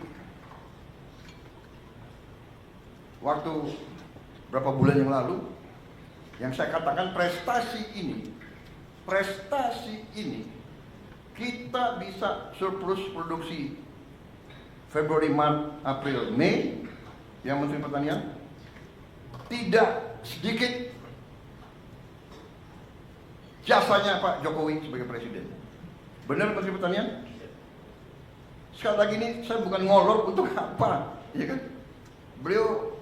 waktu berapa bulan yang lalu, yang saya katakan prestasi ini kita bisa surplus produksi Februari, Maret, April, Mei, yang Menteri Pertanian tidak sedikit jasanya Pak Jokowi sebagai presiden. Benar Menteri Pertanian? Sekali lagi ini saya bukan ngolor untuk apa, ya kan? Beliau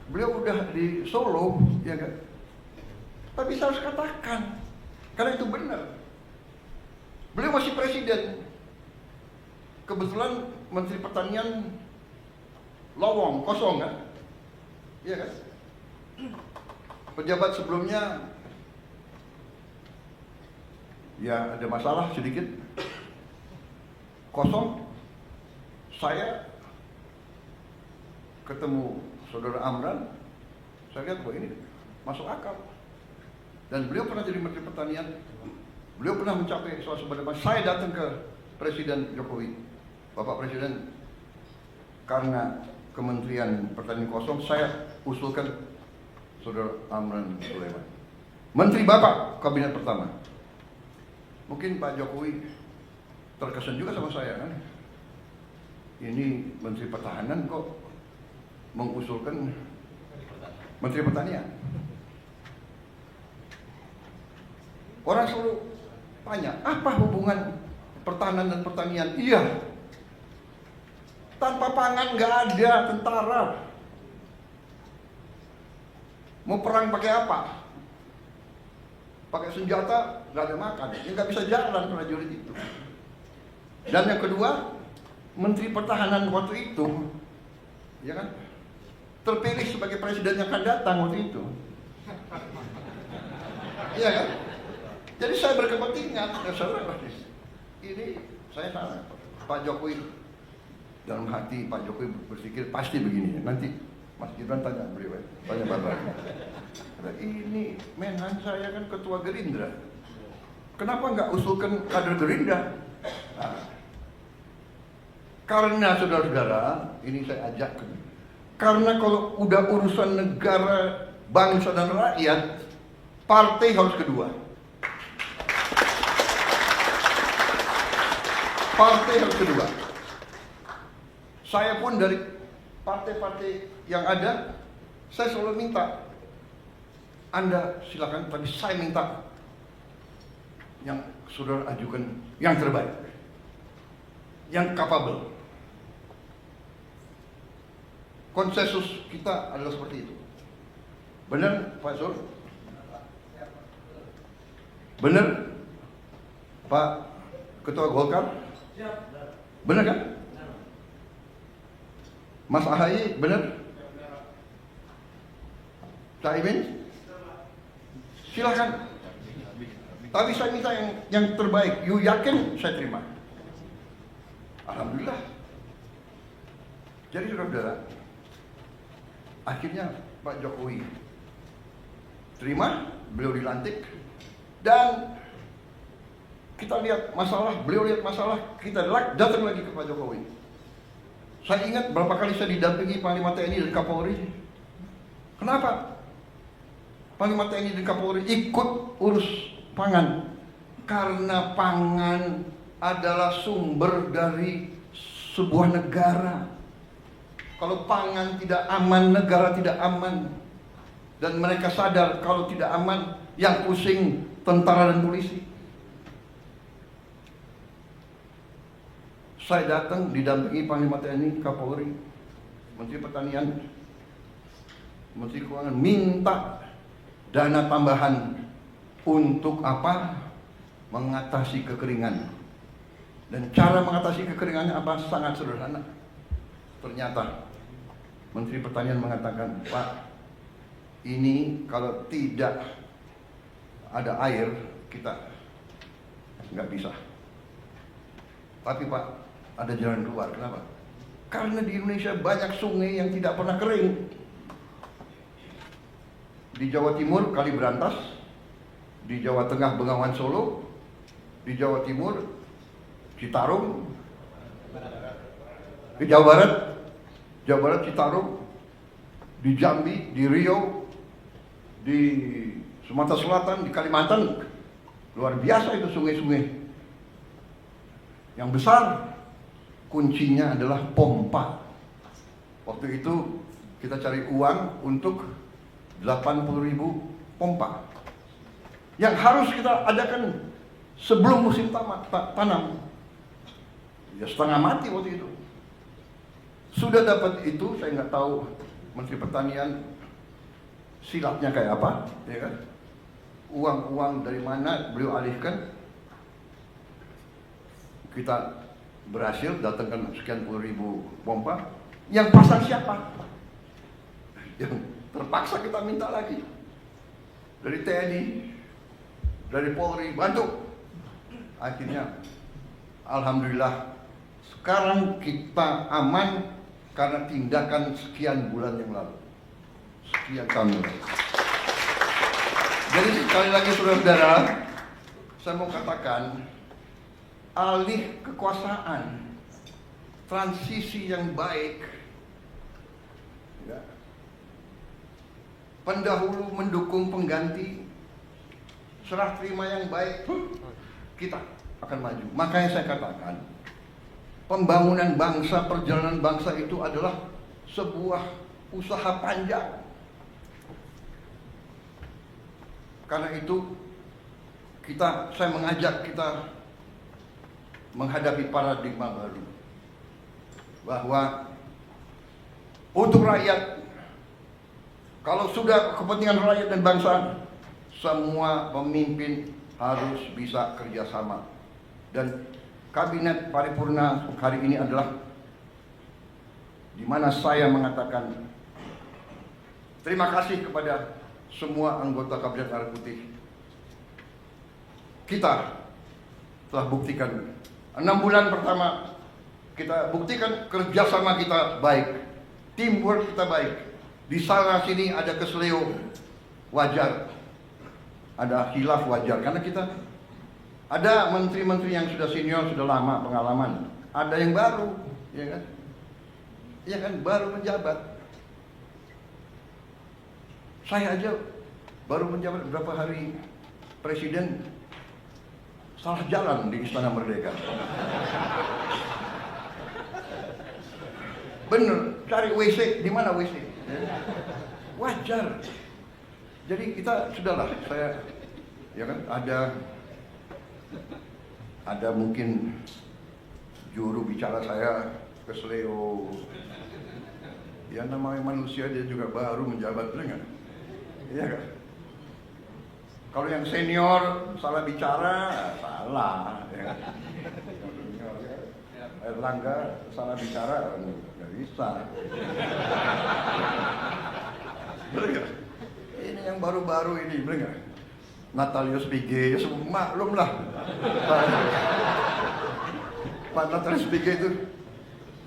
udah di Solo, ya kan? Tapi saya harus katakan, karena itu benar. Beliau masih presiden. Kebetulan Menteri Pertanian lowong, kosong kan? Iya kan? Pejabat sebelumnya ya ada masalah sedikit, kosong. Saya ketemu Saudara Amran, saya lihat bahwa ini masuk akal. Dan beliau pernah jadi Menteri Pertanian, beliau pernah mencapai suatu pada saya datang ke Presiden Jokowi, Bapak Presiden, karena Kementerian Pertanian kosong, saya usulkan Saudara Amran Sulaiman, Menteri Bapak Kabinet pertama. Mungkin Pak Jokowi terkesan juga sama saya kan. Ini Menteri Pertahanan kok mengusulkan Menteri Pertanian. Orang selalu tanya, apa hubungan pertahanan dan pertanian? Iya, tanpa pangan nggak ada tentara. Mau perang pakai apa? Pakai senjata, nggak ada makan, ya nggak bisa jalan prajurit itu. Dan yang kedua, Menteri Pertahanan waktu itu, ya kan, terpilih sebagai presiden yang akan datang waktu itu, iya kan? Jadi saya berkepentingan, ini saya salah. Pak Jokowi dalam hati Pak Jokowi berpikir pasti begini. Nanti Mas Gibran tanya beliau, tanya Bapak. Ini Menhan saya kan ketua Gerindra, kenapa nggak usulkan kader Gerindra? Nah, karena saudara-saudara, ini saya ajak, karena kalau udah urusan negara, bangsa dan rakyat, partai harus kedua. Partai harus kedua. Saya pun dari partai-partai yang ada, saya selalu minta, Anda silakan, tapi saya minta yang saudara ajukan yang terbaik, yang capable. Konsensus kita adalah seperti itu. Benar Pak Sur? Benar Pak Ketua Golkar? Benar kan? Mas Ahaye benar? Caimin? Silakan. Tapi saya minta yang terbaik. You yakin? Saya terima. Alhamdulillah. Jadi saudara, akhirnya Pak Jokowi terima, beliau dilantik, dan kita lihat masalah, beliau lihat masalah, kita datang lagi ke Pak Jokowi. Saya ingat berapa kali saya didampingi Panglima TNI dan Kapolri. Kenapa? Panglima TNI dan Kapolri ikut urus pangan, karena pangan adalah sumber dari sebuah negara. Kalau pangan tidak aman, negara tidak aman. Dan mereka sadar kalau tidak aman, yang pusing tentara dan polisi. Saya datang didampingi Panglima TNI, Kapolri, Menteri Pertanian, Menteri Keuangan, minta dana tambahan untuk apa? Mengatasi kekeringan. Dan cara mengatasi kekeringannya apa? Sangat sederhana. Ternyata Menteri Pertanian mengatakan, Pak, ini kalau tidak ada air kita nggak bisa. Tapi Pak, ada jalan keluar. Kenapa? Karena di Indonesia banyak sungai yang tidak pernah kering. Di Jawa Timur Kali Berantas, di Jawa Tengah Bengawan Solo, di Jawa Timur Citarum, di Jawa Barat Citarum, di Jambi, di Riau, di Sumatera Selatan, di Kalimantan. Luar biasa itu sungai-sungai. Yang besar kuncinya adalah pompa. Waktu itu kita cari uang untuk 80.000 pompa yang harus kita adakan sebelum musim tanam. Ya setengah mati waktu itu. Sudah dapat itu, saya nggak tahu Menteri Pertanian silatnya kayak apa, ya kan? Uang-uang dari mana beliau alihkan? Kita berhasil datangkan sekian puluh ribu pompa. Yang pasang siapa? Yang terpaksa kita minta lagi dari TNI, dari Polri, bantu. Akhirnya alhamdulillah sekarang kita aman karena tindakan sekian bulan yang lalu, sekian tahun yang lalu. Jadi sekali lagi saudara-saudara, saya mau katakan alih kekuasaan, transisi yang baik, ya, pendahulu mendukung pengganti, serah terima yang baik, kita akan maju. Makanya saya katakan pembangunan bangsa, perjalanan bangsa itu adalah sebuah usaha panjang. Karena itu saya mengajak kita menghadapi paradigma baru, bahwa untuk rakyat, kalau sudah kepentingan rakyat dan bangsa, semua pemimpin harus bisa kerjasama. Dan kabinet paripurna hari ini adalah di mana saya mengatakan terima kasih kepada semua anggota Kabinet Merah Putih. Kita telah buktikan 6 bulan pertama, kita buktikan kerjasama kita baik, teamwork kita baik. Di sana sini ada keseleo, wajar. Ada khilaf, wajar. Karena kita ada menteri-menteri yang sudah senior, sudah lama pengalaman. Ada yang baru, ya kan? Ya kan, baru menjabat. Saya aja baru menjabat berapa hari presiden, salah jalan di Istana Merdeka. Bener, cari WC, di mana WC? Wajar. Jadi kita sudahlah, saya ya kan ada mungkin juru bicara saya keseleo. Ya namanya manusia, dia juga baru menjabat, benar nggak? Iya kan? Kalau yang senior salah bicara, salah. Ya. Erlangga salah bicara, nggak bisa. Bener nggak? Ini yang baru-baru ini, bener nggak? Natalius Pige, ya semua maklum lah. Pak Natalius Pige itu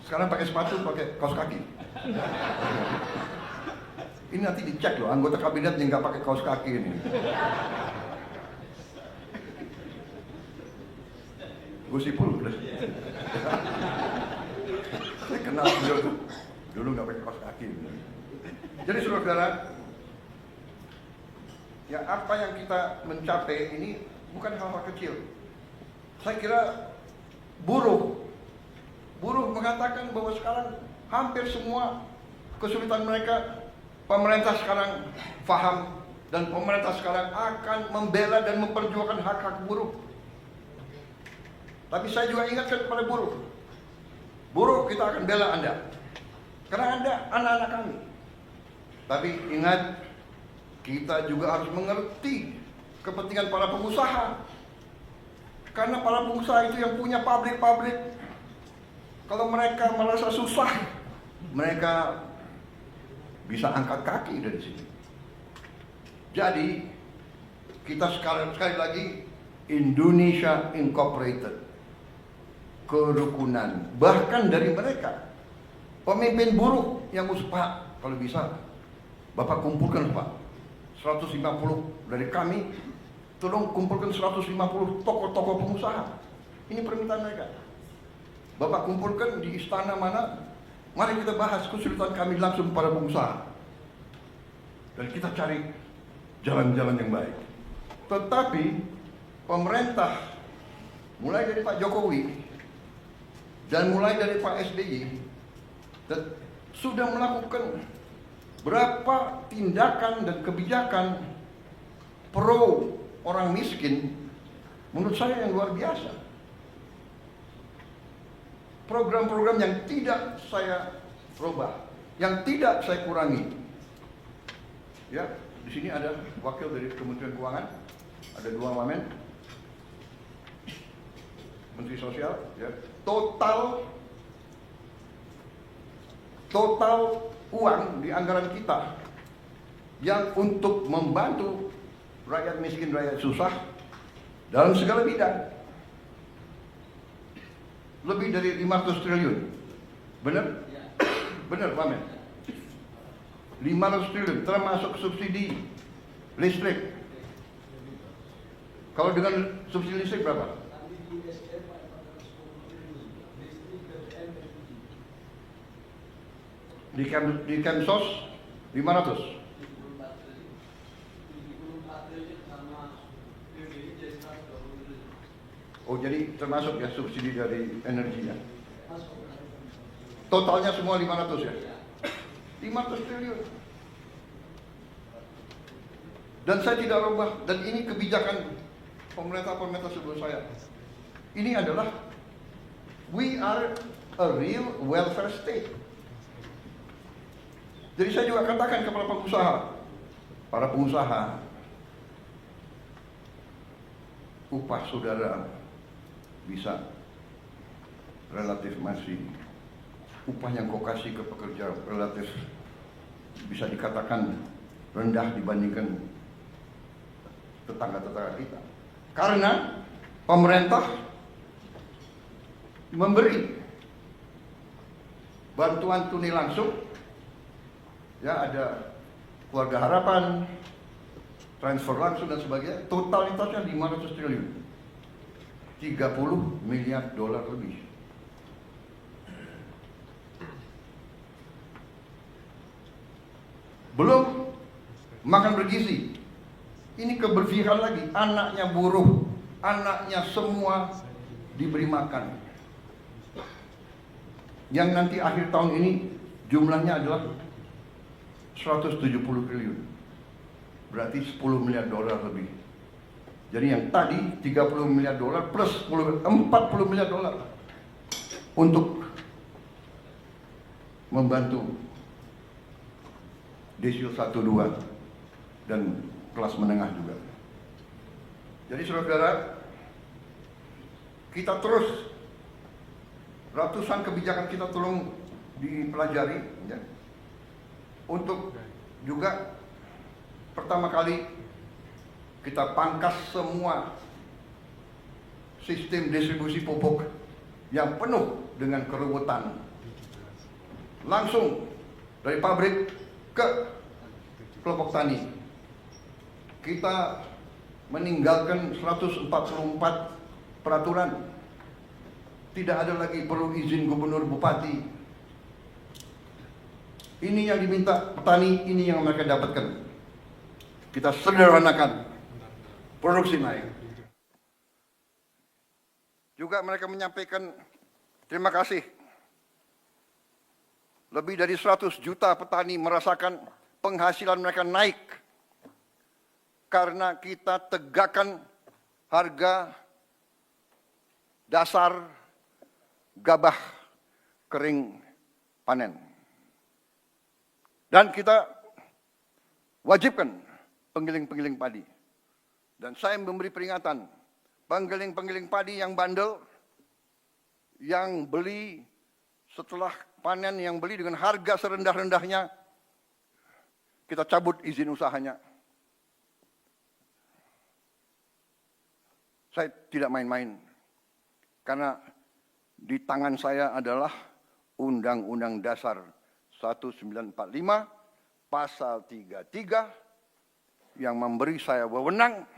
sekarang pakai sepatu, pakai kaos kaki. Ini nanti dicek loh, anggota kabinet yang nggak pakai kaos kaki ini. Gus Ipul udah. Saya kenal beliau tuh, dulu nggak pakai kaos kaki. Jadi saudara-saudara, ya apa yang kita mencapai ini bukan hal-hal kecil. Saya kira buruh mengatakan bahwa sekarang hampir semua kesulitan mereka, pemerintah sekarang paham, dan pemerintah sekarang akan membela dan memperjuangkan hak-hak buruh. Tapi saya juga ingatkan kepada buruh kita akan bela Anda, karena Anda anak-anak kami. Tapi ingat, kita juga harus mengerti kepentingan para pengusaha, karena para pengusaha itu yang punya pabrik-pabrik. Kalau mereka merasa susah, mereka bisa angkat kaki dari sini. Jadi kita sekali lagi Indonesia Incorporated, kerukunan. Bahkan dari mereka, pemimpin buruh yang Pak, kalau bisa Bapak kumpulkan Pak 150 dari kami, tolong kumpulkan 150 tokoh-tokoh pengusaha. Ini permintaan mereka. Bapak kumpulkan di istana mana, mari kita bahas kesulitan kami langsung para pengusaha. Dan kita cari jalan-jalan yang baik. Tetapi pemerintah, mulai dari Pak Jokowi dan mulai dari Pak SBY, sudah melakukan berapa tindakan dan kebijakan pro orang miskin, menurut saya yang luar biasa. Program-program yang tidak saya robah, yang tidak saya kurangi. Ya, di sini ada wakil dari Kementerian Keuangan, ada 2 wamen, Menteri Sosial, ya. Total uang di anggaran kita yang untuk membantu rakyat miskin, rakyat susah dalam segala bidang lebih dari 500 triliun. Benar? Benar, wamen. 500 triliun termasuk subsidi listrik. Kalau dengan subsidi listrik berapa? Di Kemsos 500. Oh, jadi termasuk ya subsidi dari energinya. Totalnya semua 500 ya? 500 triliun. Dan saya tidak rubah, dan ini kebijakan pemerintah sebelum saya. Ini adalah, we are a real welfare state. Jadi saya juga katakan kepada para pengusaha, upah saudara bisa relatif masih, upah yang kau kasih ke pekerja relatif bisa dikatakan rendah dibandingkan tetangga-tetangga kita. Karena pemerintah memberi bantuan tunai langsung, ya, ada keluarga harapan, transfer langsung dan sebagainya, totalitasnya 500 triliun. 30 miliar dolar lebih. Belum makan bergizi. Ini keberpihakan lagi, anaknya buruh, anaknya semua diberi makan. Yang nanti akhir tahun ini jumlahnya adalah 170 triliun. Berarti 10 miliar dolar lebih. Jadi yang tadi 30 miliar dolar plus 40 miliar dolar untuk membantu desil 1, 2 dan kelas menengah juga. Jadi saudara, kita terus, ratusan kebijakan kita tolong dipelajari, ya, untuk juga pertama kali kita pangkas semua sistem distribusi pupuk yang penuh dengan keruwetan. Langsung dari pabrik ke kelompok tani. Kita meninggalkan 144 peraturan. Tidak ada lagi perlu izin gubernur, bupati. Ini yang diminta petani, ini yang mereka dapatkan. Kita sederhanakan, produksi naik. Juga mereka menyampaikan terima kasih. Lebih dari 100 juta petani merasakan penghasilan mereka naik karena kita tegakkan harga dasar gabah kering panen. Dan kita wajibkan penggiling-penggiling padi. Dan saya memberi peringatan, penggiling-penggiling padi yang bandel, yang beli setelah panen, yang beli dengan harga serendah-rendahnya, kita cabut izin usahanya. Saya tidak main-main, karena di tangan saya adalah Undang-Undang Dasar 1945, Pasal 33, yang memberi saya wewenang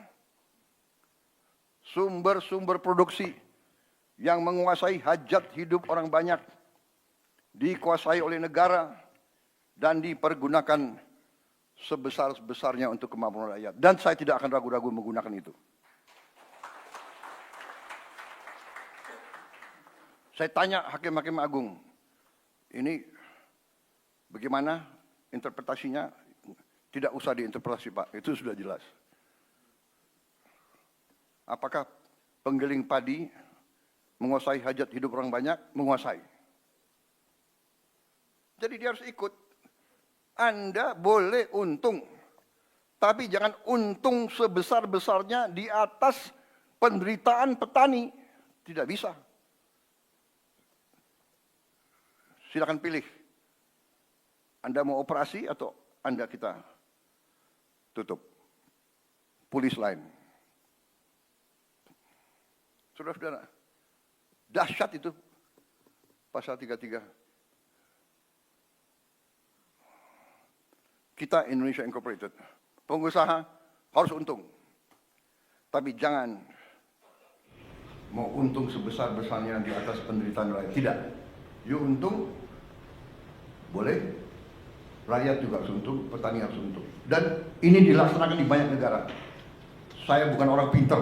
sumber-sumber produksi yang menguasai hajat hidup orang banyak, dikuasai oleh negara, dan dipergunakan sebesar-besarnya untuk kemampuan rakyat. Dan saya tidak akan ragu-ragu menggunakan itu. Saya tanya hakim-hakim agung, ini bagaimana interpretasinya? Tidak usah diinterpretasi, Pak, itu sudah jelas. Apakah penggiling padi menguasai hajat hidup orang banyak? Menguasai. Jadi dia harus ikut. Anda boleh untung, tapi jangan untung sebesar-besarnya di atas penderitaan petani. Tidak bisa. Silakan pilih. Anda mau operasi atau Anda kita tutup. Polis lain. Saudara-saudara, dahsyat itu pasal 33. Kita Indonesia Incorporated, pengusaha harus untung. Tapi jangan mau untung sebesar-besarnya di atas penderitaan rakyat. Tidak. You untung, boleh. Rakyat juga harus untung, petani harus untung. Dan ini dilaksanakan di banyak negara. Saya bukan orang pinter.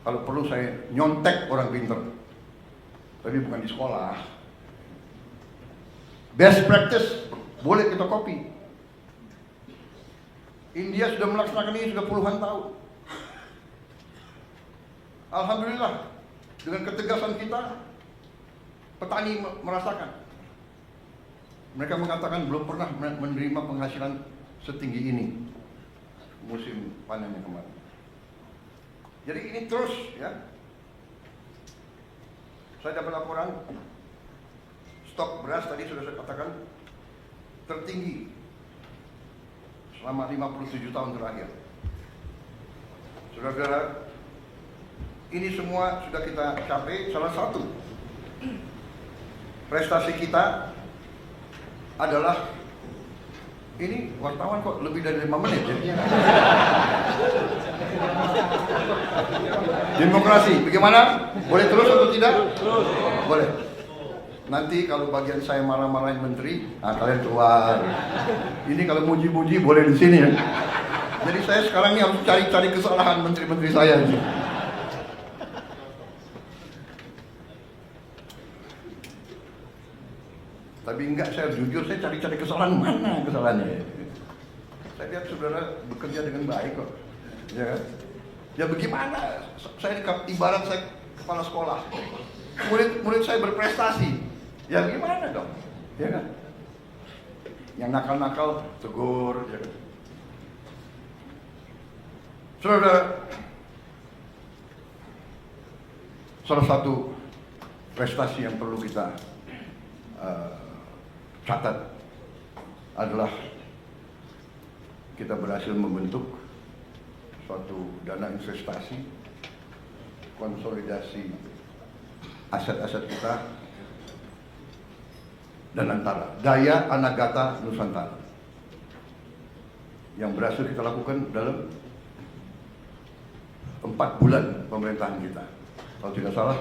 Kalau perlu saya nyontek orang pinter. Tapi bukan di sekolah. Best practice, boleh kita copy. India sudah melaksanakan ini sudah puluhan tahun. Alhamdulillah, dengan ketegasan kita, petani merasakan. Mereka mengatakan belum pernah menerima penghasilan setinggi ini musim panen yang kemarin. Jadi ini terus ya. Saya dapat laporan stok beras tadi sudah saya katakan tertinggi selama 57 tahun terakhir. Saudara-saudara, ini semua sudah kita capai. Salah satu prestasi kita adalah ini wartawan kok lebih dari 5 menit ya. Demokrasi, bagaimana? Boleh terus atau tidak? Terus. Boleh. Nanti kalau bagian saya marah-marahin menteri, nah kalian keluar. Ini kalau muji-muji boleh di sini ya. Jadi saya sekarang ini harus cari-cari kesalahan menteri-menteri saya. Tapi enggak, saya jujur, saya cari-cari kesalahan, mana kesalahannya. Saya lihat saudara bekerja dengan baik kok. Ya kan? Ya bagaimana? Saya ibarat saya kepala sekolah. Murid saya berprestasi. Ya gimana dong? Ya kan? Yang nakal-nakal tegur, ya kan? Saudara, salah satu prestasi yang perlu kita catat adalah kita berhasil membentuk suatu dana investasi, konsolidasi aset-aset kita, dan antara Daya Anagata Nusantara yang berhasil kita lakukan dalam 4 bulan pemerintahan kita. Kalau tidak salah,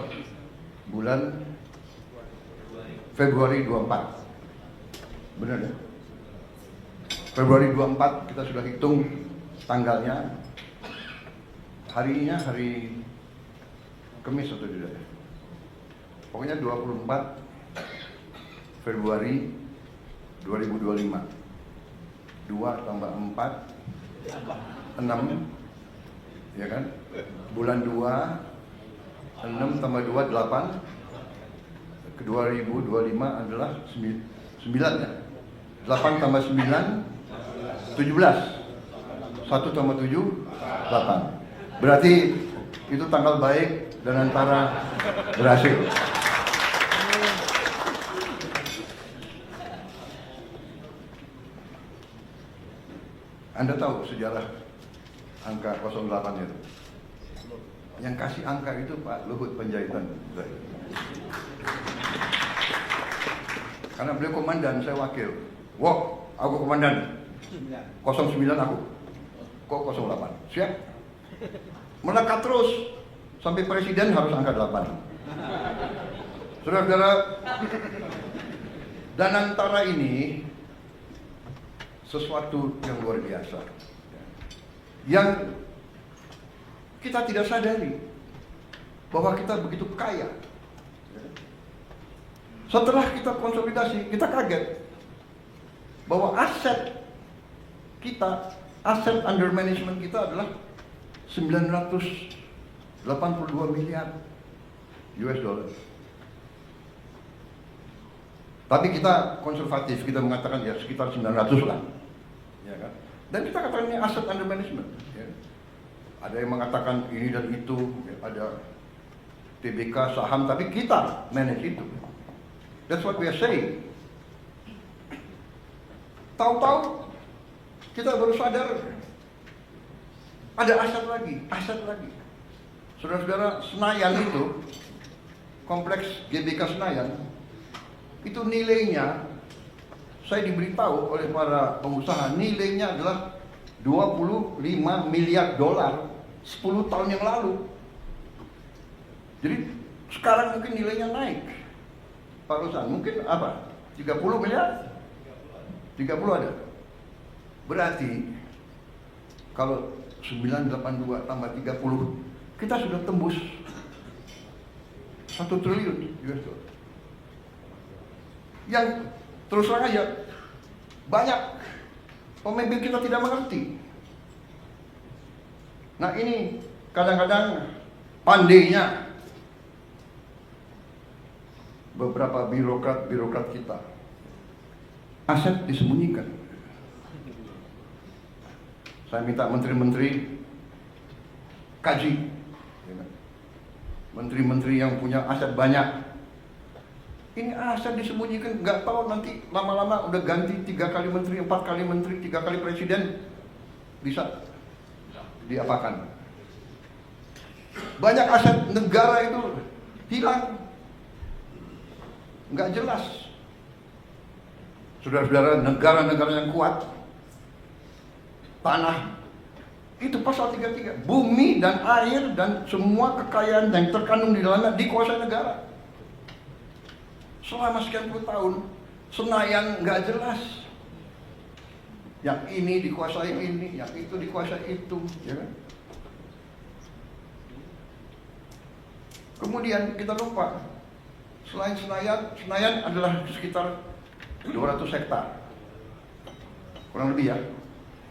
bulan Februari 24. Benar ya? Februari 24 kita sudah hitung tanggalnya. Harinya hari Kamis atau tidak ya? Pokoknya 24 Februari 2025. 2 tambah 4 6, ya kan? Bulan 2 6 tambah 2 8. Ke 2025 adalah 9 ya. 8 tambah 9 17. 1 tambah 7 8. Berarti itu tanggal baik dan antara berhasil. Anda tahu sejarah angka 08 itu? Yang kasih angka itu Pak Luhut Panjaitan. Karena beliau komandan, saya wakil. Wah, aku komandan. 09 aku. Kok 08? Siap? Melekat terus. sampai presiden harus angka 8. Saudara-saudara, Danantara ini sesuatu yang luar biasa, yang kita tidak sadari bahwa kita begitu kaya. Setelah kita konsolidasi, kita kaget bahwa aset kita, aset under management kita adalah 982 miliar US dollar. Tapi kita konservatif, kita mengatakan ya sekitar 900 lah, ya kan? Dan kita katakan ini aset under management. Ya. Ada yang mengatakan ini dan itu, ya, ada TBK saham, tapi kita manage itu. That's what we are saying. Tahu-tahu kita baru sadar ada aset lagi. Saudara-saudara, Senayan itu, kompleks GBK Senayan, itu nilainya, saya diberitahu oleh para pengusaha, nilainya adalah 25 miliar dolar 10 tahun yang lalu. Jadi sekarang mungkin nilainya naik. Pak Rosan, mungkin apa? 30 miliar? 30 ada. Berarti kalau 982 tambah 30, kita sudah tembus 1 triliun US dollar. Yang terus terang aja, banyak pemimpin kita tidak mengerti. Nah ini kadang-kadang pandainya beberapa birokrat kita, aset disembunyikan. Saya minta menteri-menteri kaji, menteri-menteri yang punya aset banyak, ini aset disembunyikan, nggak tahu nanti lama-lama udah ganti 3 kali menteri, 4 kali menteri, 3 kali presiden, bisa diapakan. Banyak aset negara itu hilang, nggak jelas. Saudara-saudara, negara-negara yang kuat, tanah, itu pasal 33, bumi dan air dan semua kekayaan yang terkandung di dalamnya dikuasai negara. Selama sekian puluh tahun, Senayan nggak jelas. Yang ini dikuasai ini, yang itu dikuasai itu, ya kan? Kemudian kita lupa, selain Senayan adalah sekitar 200 hektar, kurang lebih ya,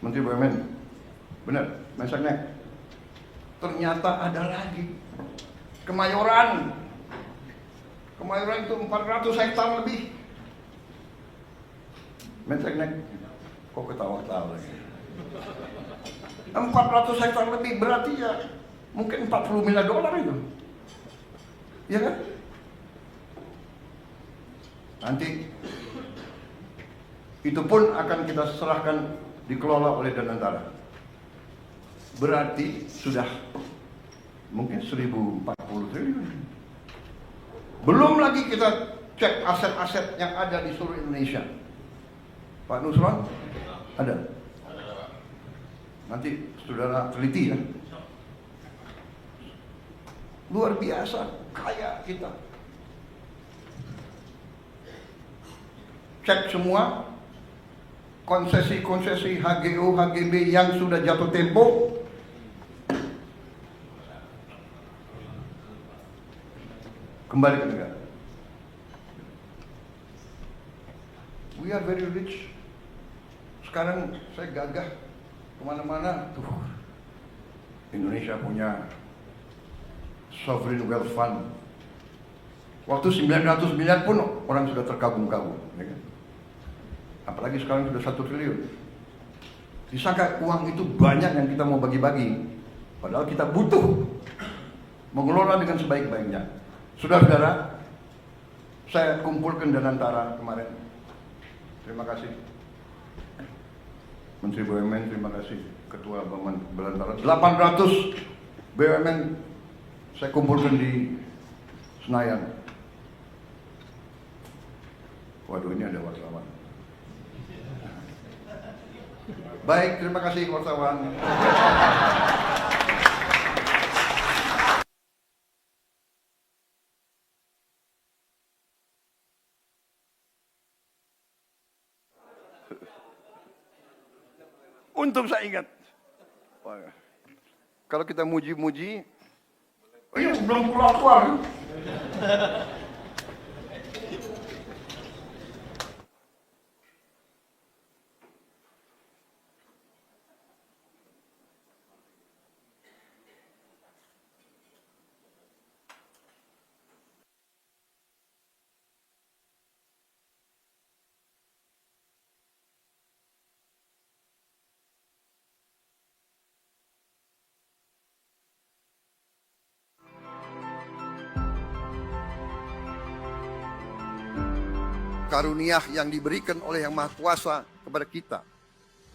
Menteri BUMN, benar, Mensesnek. Ternyata ada lagi, Kemayoran itu 400 hektar lebih. Mensesnek, kok ketawa-ketawa lagi? 400 hektar lebih, berarti ya mungkin 40 miliar dolar itu, ya kan? Nanti itu pun akan kita serahkan dikelola oleh Danantara. Berarti sudah mungkin 1040 triliun. Belum lagi kita cek aset-aset yang ada di seluruh Indonesia. Pak Nusron ada? Nanti saudara teliti ya. Luar biasa kaya kita. Cek semua konsesi-konsesi HGO, HGB yang sudah jatuh tempo, kembali ke negara. We are very rich. Sekarang saya gagah kemana-mana tuh, Indonesia punya sovereign wealth fund. Waktu 900 miliar pun orang sudah terkagum-kagum, ya kan? Apalagi sekarang sudah 1 triliun. Disangka uang itu banyak yang kita mau bagi-bagi, padahal kita butuh mengelola dengan sebaik-baiknya. Saudara-saudara, saya kumpulkan Danantara kemarin. Terima kasih Menteri BUMN, terima kasih Ketua Danantara. 800 BUMN saya kumpulkan di Senayan. Waduh, ini ada wartawan. Baik, terima kasih wartawan. Untung saya ingat. Wah, kalau kita muji-muji, belum keluar. Karunia yang diberikan oleh Yang Maha Kuasa kepada kita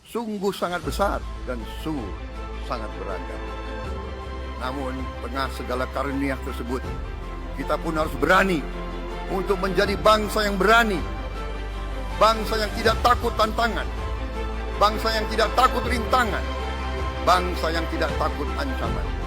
sungguh sangat besar dan sungguh sangat beragam. Namun tengah segala karunia tersebut, kita pun harus berani untuk menjadi bangsa yang berani, bangsa yang tidak takut tantangan, bangsa yang tidak takut rintangan, bangsa yang tidak takut ancaman.